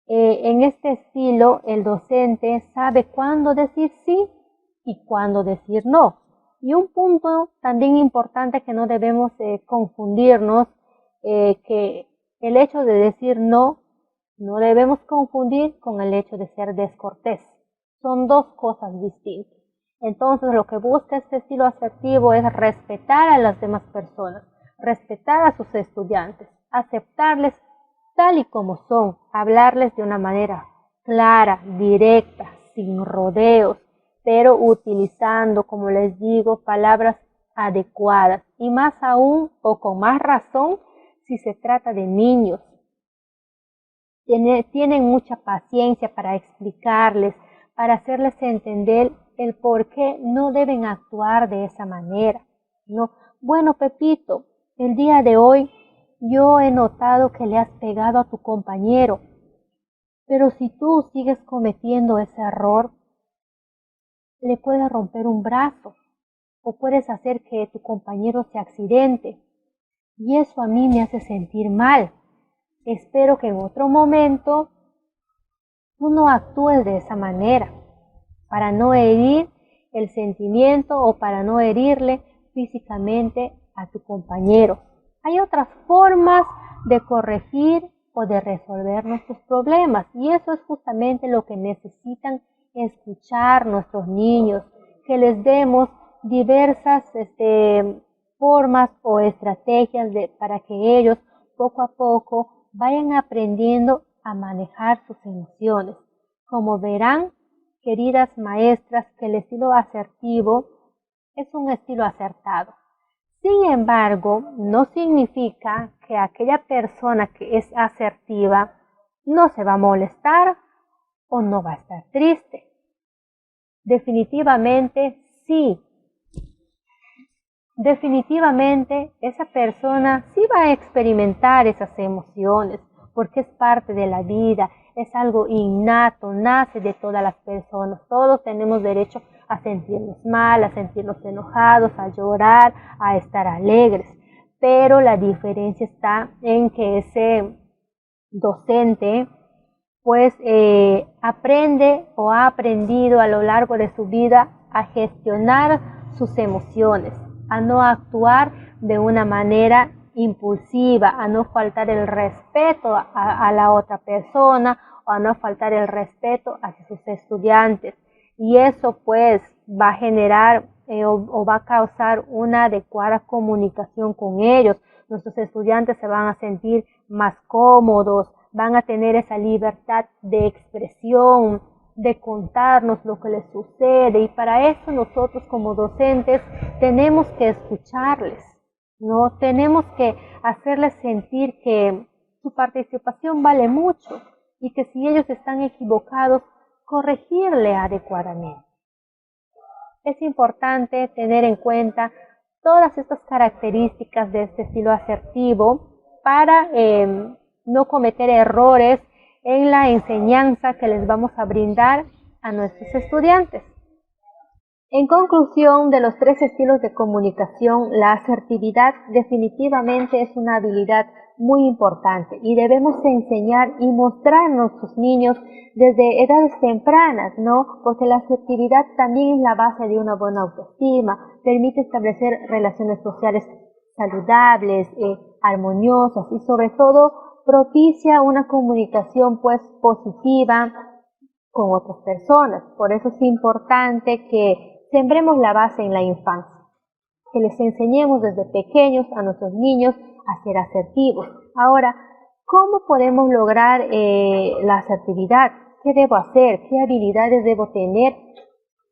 En este estilo, el docente sabe cuándo decir sí y cuándo decir no. Y un punto también importante que no debemos confundirnos, que el hecho de decir no debemos confundir con el hecho de ser descortés. Son dos cosas distintas. Entonces lo que busca este estilo asertivo es respetar a las demás personas, respetar a sus estudiantes, aceptarles tal y como son, hablarles de una manera clara, directa, sin rodeos, pero utilizando, como les digo, palabras adecuadas y más aún o con más razón si se trata de niños. Tienen mucha paciencia para explicarles, para hacerles entender el por qué no deben actuar de esa manera. No, bueno, Pepito, el día de hoy yo he notado que le has pegado a tu compañero, pero si tú sigues cometiendo ese error, le puedes romper un brazo o puedes hacer que tu compañero se accidente. Y eso a mí me hace sentir mal. Espero que en otro momento tú no actúes de esa manera, para no herir el sentimiento o para no herirle físicamente a tu compañero. Hay otras formas de corregir o de resolver nuestros problemas y eso es justamente lo que necesitan escuchar nuestros niños, que les demos diversas formas o estrategias para que ellos poco a poco vayan aprendiendo a manejar sus emociones. Como verán, queridas maestras, que el estilo asertivo es un estilo acertado. Sin embargo, no significa que aquella persona que es asertiva no se va a molestar o no va a estar triste. Definitivamente sí. Definitivamente esa persona sí va a experimentar esas emociones porque es parte de la vida, es algo innato, nace de todas las personas. Todos tenemos derecho a sentirnos mal, a sentirnos enojados, a llorar, a estar alegres. Pero la diferencia está en que ese docente pues aprende o ha aprendido a lo largo de su vida a gestionar sus emociones, a no actuar de una manera impulsiva, a no faltar el respeto a la otra persona o a no faltar el respeto hacia sus estudiantes. Y eso pues va a generar o va a causar una adecuada comunicación con ellos. Nuestros estudiantes se van a sentir más cómodos, van a tener esa libertad de expresión, de contarnos lo que les sucede y para eso nosotros como docentes tenemos que escucharles, ¿no? Tenemos que hacerles sentir que su participación vale mucho y que si ellos están equivocados, corregirle adecuadamente. Es importante tener en cuenta todas estas características de este estilo asertivo para no cometer errores en la enseñanza que les vamos a brindar a nuestros estudiantes. En conclusión, de los 3 estilos de comunicación, la asertividad definitivamente es una habilidad muy importante y debemos enseñar y mostrar a nuestros niños desde edades tempranas, ¿no? Porque la asertividad también es la base de una buena autoestima, permite establecer relaciones sociales saludables, armoniosas y sobre todo propicia una comunicación pues positiva con otras personas. Por eso es importante que sembremos la base en la infancia, que les enseñemos desde pequeños a nuestros niños a ser asertivos. Ahora, ¿cómo podemos lograr la asertividad? ¿Qué debo hacer? ¿Qué habilidades debo tener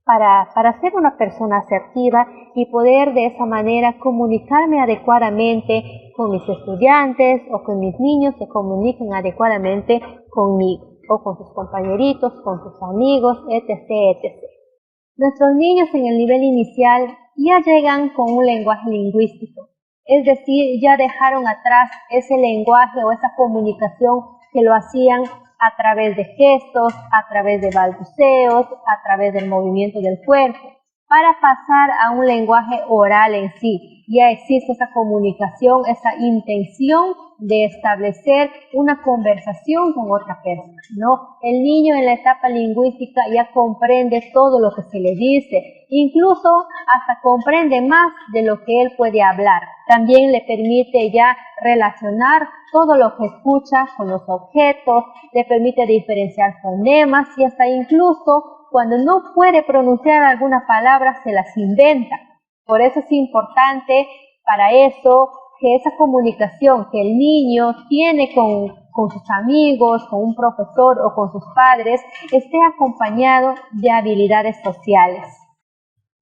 para ser una persona asertiva y poder de esa manera comunicarme adecuadamente con mis estudiantes o con mis niños que comuniquen adecuadamente conmigo o con sus compañeritos, con sus amigos, etc., etc.? Nuestros niños en el nivel inicial ya llegan con un lenguaje lingüístico, es decir, ya dejaron atrás ese lenguaje o esa comunicación que lo hacían a través de gestos, a través de balbuceos, a través del movimiento del cuerpo, para pasar a un lenguaje oral en sí. Ya existe esa comunicación, esa intención de establecer una conversación con otra persona, ¿no? El niño en la etapa lingüística ya comprende todo lo que se le dice, incluso hasta comprende más de lo que él puede hablar. También le permite ya relacionar todo lo que escucha con los objetos, le permite diferenciar fonemas y hasta incluso cuando no puede pronunciar alguna palabra se las inventa. Por eso es importante para eso que esa comunicación que el niño tiene con sus amigos, con un profesor o con sus padres, esté acompañado de habilidades sociales.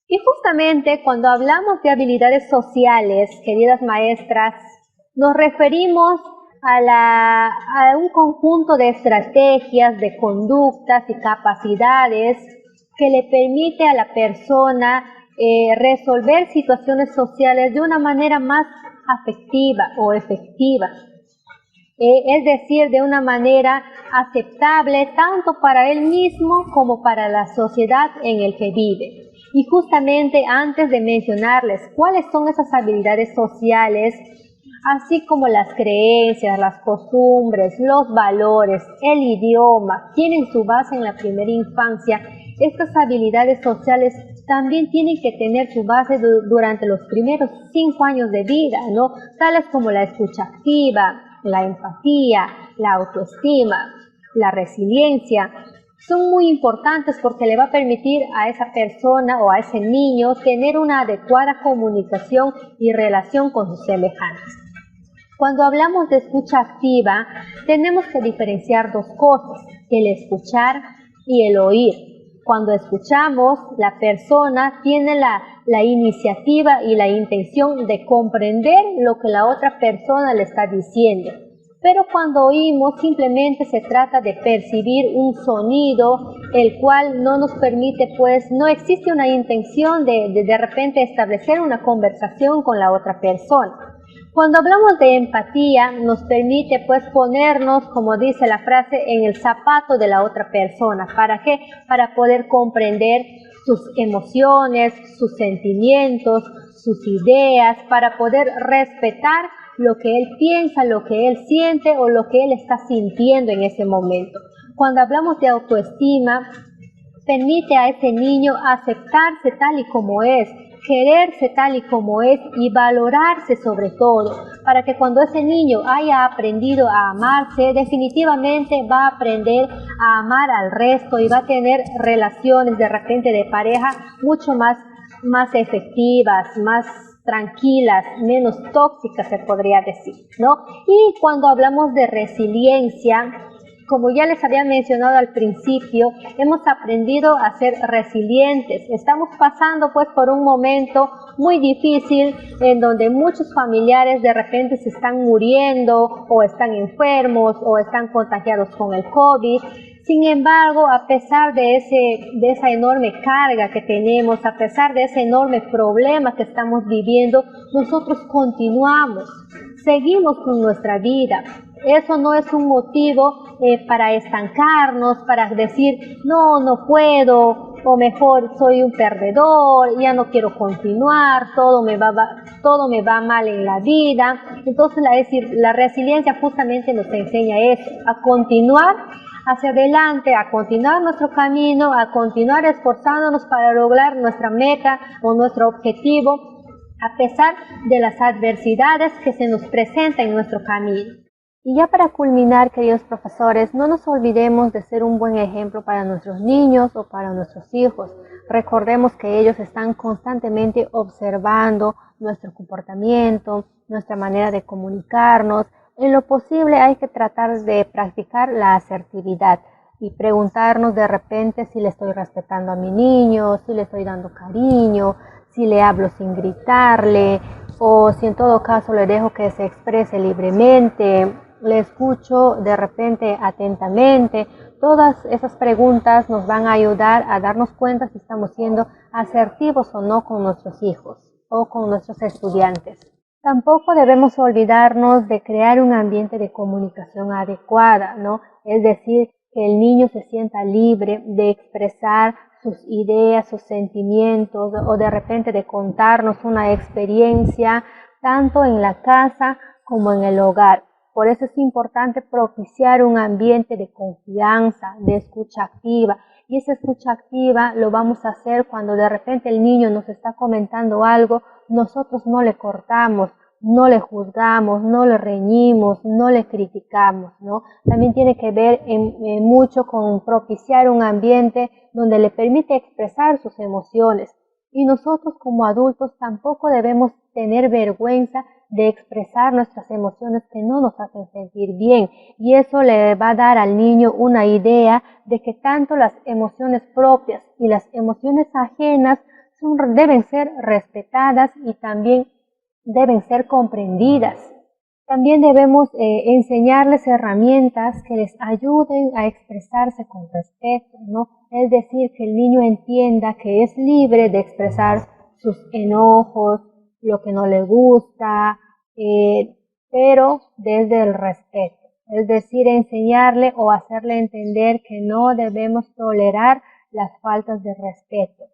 Y justamente cuando hablamos de habilidades sociales, queridas maestras, nos referimos a un conjunto de estrategias, de conductas y capacidades que le permite a la persona resolver situaciones sociales de una manera más afectiva o efectiva. Es decir, de una manera aceptable tanto para él mismo como para la sociedad en el que vive. Y justamente antes de mencionarles cuáles son esas habilidades sociales, así como las creencias, las costumbres, los valores, el idioma, tienen su base en la primera infancia, estas habilidades sociales también tienen que tener su base durante los primeros 5 años de vida, ¿no? Tales como la escucha activa, la empatía, la autoestima, la resiliencia. Son muy importantes porque le va a permitir a esa persona o a ese niño tener una adecuada comunicación y relación con sus semejantes. Cuando hablamos de escucha activa, tenemos que diferenciar dos cosas, el escuchar y el oír. Cuando escuchamos, la persona tiene la iniciativa y la intención de comprender lo que la otra persona le está diciendo. Pero cuando oímos, simplemente se trata de percibir un sonido, el cual no nos permite, pues, no existe una intención de repente establecer una conversación con la otra persona. Cuando hablamos de empatía, nos permite pues ponernos, como dice la frase, en el zapato de la otra persona. ¿Para qué? Para poder comprender sus emociones, sus sentimientos, sus ideas, para poder respetar lo que él piensa, lo que él siente o lo que él está sintiendo en ese momento. Cuando hablamos de autoestima, permite a ese niño aceptarse tal y como es, quererse tal y como es y valorarse sobre todo, para que cuando ese niño haya aprendido a amarse, definitivamente va a aprender a amar al resto y va a tener relaciones de repente de pareja mucho más efectivas, más tranquilas, menos tóxicas se podría decir, ¿no? Y cuando hablamos de resiliencia, como ya les había mencionado al principio, hemos aprendido a ser resilientes. Estamos pasando pues por un momento muy difícil en donde muchos familiares de repente se están muriendo o están enfermos o están contagiados con el COVID. Sin embargo, a pesar de esa enorme carga que tenemos, a pesar de ese enorme problema que estamos viviendo, nosotros continuamos, seguimos con nuestra vida. Eso no es un motivo para estancarnos, para decir, no puedo, o mejor, soy un perdedor, ya no quiero continuar, todo me va mal en la vida. Entonces, la resiliencia justamente nos enseña eso, a continuar hacia adelante, a continuar nuestro camino, a continuar esforzándonos para lograr nuestra meta o nuestro objetivo, a pesar de las adversidades que se nos presentan en nuestro camino. Y ya para culminar, queridos profesores, no nos olvidemos de ser un buen ejemplo para nuestros niños o para nuestros hijos. Recordemos que ellos están constantemente observando nuestro comportamiento, nuestra manera de comunicarnos. En lo posible hay que tratar de practicar la asertividad y preguntarnos de repente si le estoy respetando a mi niño, si le estoy dando cariño, si le hablo sin gritarle o si en todo caso le dejo que se exprese libremente, le escucho de repente atentamente. Todas esas preguntas nos van a ayudar a darnos cuenta si estamos siendo asertivos o no con nuestros hijos o con nuestros estudiantes. Tampoco debemos olvidarnos de crear un ambiente de comunicación adecuada, ¿no? Es decir, que el niño se sienta libre de expresar sus ideas, sus sentimientos o de repente de contarnos una experiencia tanto en la casa como en el hogar. Por eso es importante propiciar un ambiente de confianza, de escucha activa. Y esa escucha activa lo vamos a hacer cuando de repente el niño nos está comentando algo, nosotros no le cortamos, no le juzgamos, no le reñimos, no le criticamos, ¿no? También tiene que ver mucho con propiciar un ambiente donde le permite expresar sus emociones. Y nosotros como adultos tampoco debemos tener vergüenza de expresar nuestras emociones que no nos hacen sentir bien, y eso le va a dar al niño una idea de que tanto las emociones propias y las emociones ajenas deben ser respetadas y también deben ser comprendidas. También debemos enseñarles herramientas que les ayuden a expresarse con respeto, ¿no? Es decir, que el niño entienda que es libre de expresar sus enojos, lo que no le gusta, pero desde el respeto. Es decir, enseñarle o hacerle entender que no debemos tolerar las faltas de respeto.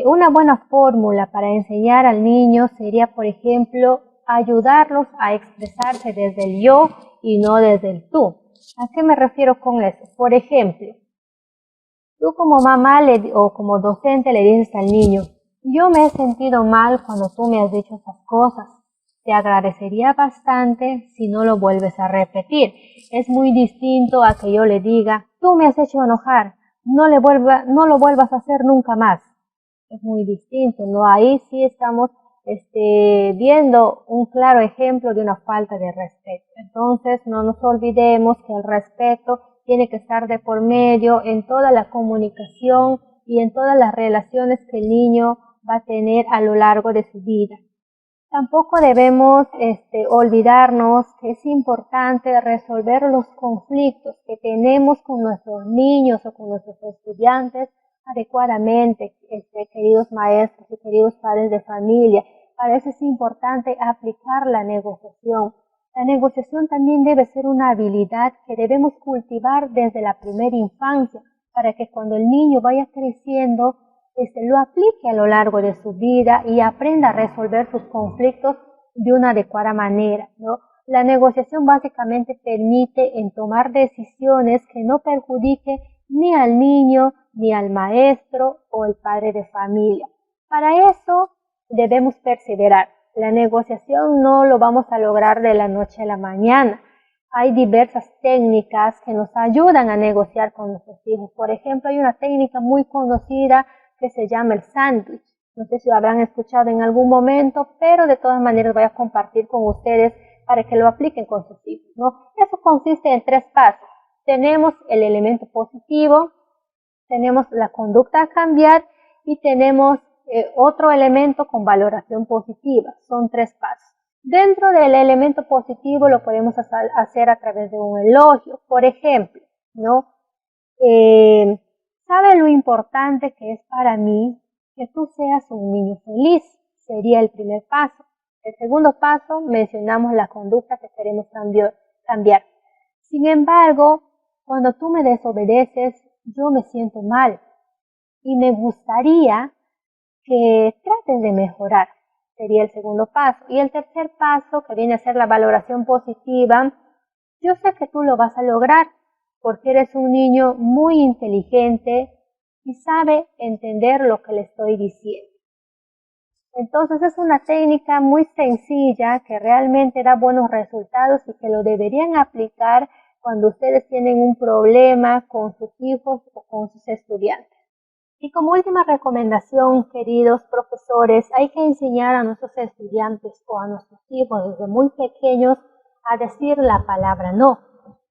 Una buena fórmula para enseñar al niño sería, por ejemplo, ayudarlos a expresarse desde el yo y no desde el tú. ¿A qué me refiero con eso? Por ejemplo, tú como mamá o como docente le dices al niño, yo me he sentido mal cuando tú me has dicho esas cosas. Te agradecería bastante si no lo vuelves a repetir. Es muy distinto a que yo le diga, tú me has hecho enojar, no lo vuelvas a hacer nunca más. Es muy distinto, ¿no? Ahí sí estamos viendo un claro ejemplo de una falta de respeto. Entonces, no nos olvidemos que el respeto tiene que estar de por medio en toda la comunicación y en todas las relaciones que el niño va a tener a lo largo de su vida. Tampoco debemos olvidarnos que es importante resolver los conflictos que tenemos con nuestros niños o con nuestros estudiantes adecuadamente, queridos maestros y queridos padres de familia. Para eso es importante aplicar la negociación. La negociación también debe ser una habilidad que debemos cultivar desde la primera infancia, para que cuando el niño vaya creciendo, lo aplique a lo largo de su vida y aprenda a resolver sus conflictos de una adecuada manera, ¿no? La negociación básicamente permite en tomar decisiones que no perjudiquen ni al niño, ni al maestro o el padre de familia. Para eso debemos perseverar. La negociación no lo vamos a lograr de la noche a la mañana. Hay diversas técnicas que nos ayudan a negociar con nuestros hijos. Por ejemplo, hay una técnica muy conocida que se llama el sándwich. No sé si lo habrán escuchado en algún momento, pero de todas maneras voy a compartir con ustedes para que lo apliquen con sus hijos, ¿no? Eso consiste en 3 pasos. Tenemos el elemento positivo, tenemos la conducta a cambiar y tenemos otro elemento con valoración positiva. Son 3 pasos. Dentro del elemento positivo lo podemos hacer a través de un elogio. Por ejemplo, ¿no? ¿Sabe lo importante que es para mí que tú seas un niño feliz? Sería el primer paso. El segundo paso, mencionamos la conducta que queremos cambiar. Sin embargo, cuando tú me desobedeces, yo me siento mal y me gustaría que trates de mejorar. Sería el segundo paso. Y el tercer paso, que viene a ser la valoración positiva, yo sé que tú lo vas a lograr porque eres un niño muy inteligente y sabe entender lo que le estoy diciendo. Entonces es una técnica muy sencilla que realmente da buenos resultados y que lo deberían aplicar cuando ustedes tienen un problema con sus hijos o con sus estudiantes. Y como última recomendación, queridos profesores, hay que enseñar a nuestros estudiantes o a nuestros hijos desde muy pequeños a decir la palabra no.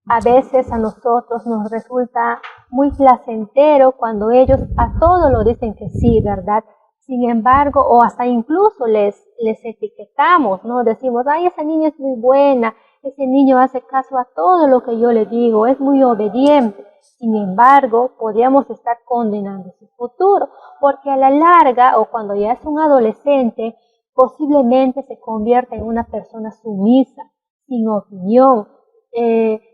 A veces a nosotros nos resulta muy placentero cuando ellos a todo lo dicen que sí, ¿verdad? Sin embargo, o hasta incluso les etiquetamos, ¿no? Decimos, ay, esa niña es muy buena, ese niño hace caso a todo lo que yo le digo, es muy obediente. Sin embargo, podríamos estar condenando su futuro, porque a la larga, o cuando ya es un adolescente, posiblemente se convierta en una persona sumisa, sin opinión,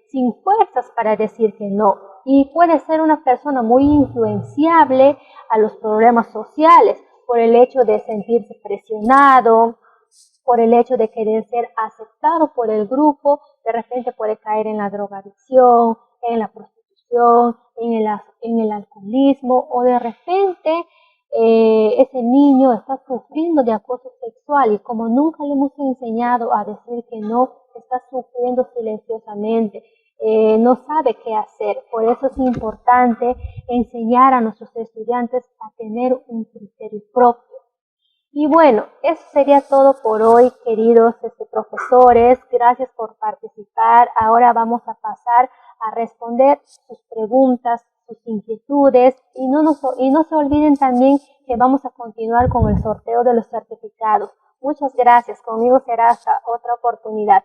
sin fuerzas para decir que no. Y puede ser una persona muy influenciable a los problemas sociales, por el hecho de sentirse presionado, por el hecho de querer ser aceptado por el grupo, de repente puede caer en la drogadicción, en la prostitución, en el alcoholismo, o de repente ese niño está sufriendo de acoso sexual y como nunca le hemos enseñado a decir que no, está sufriendo silenciosamente, no sabe qué hacer. Por eso es importante enseñar a nuestros estudiantes a tener un criterio propio. Y bueno, eso sería todo por hoy, queridos profesores. Gracias por participar. Ahora vamos a pasar a responder sus preguntas, sus inquietudes y no se olviden también que vamos a continuar con el sorteo de los certificados. Muchas gracias. Conmigo será hasta otra oportunidad.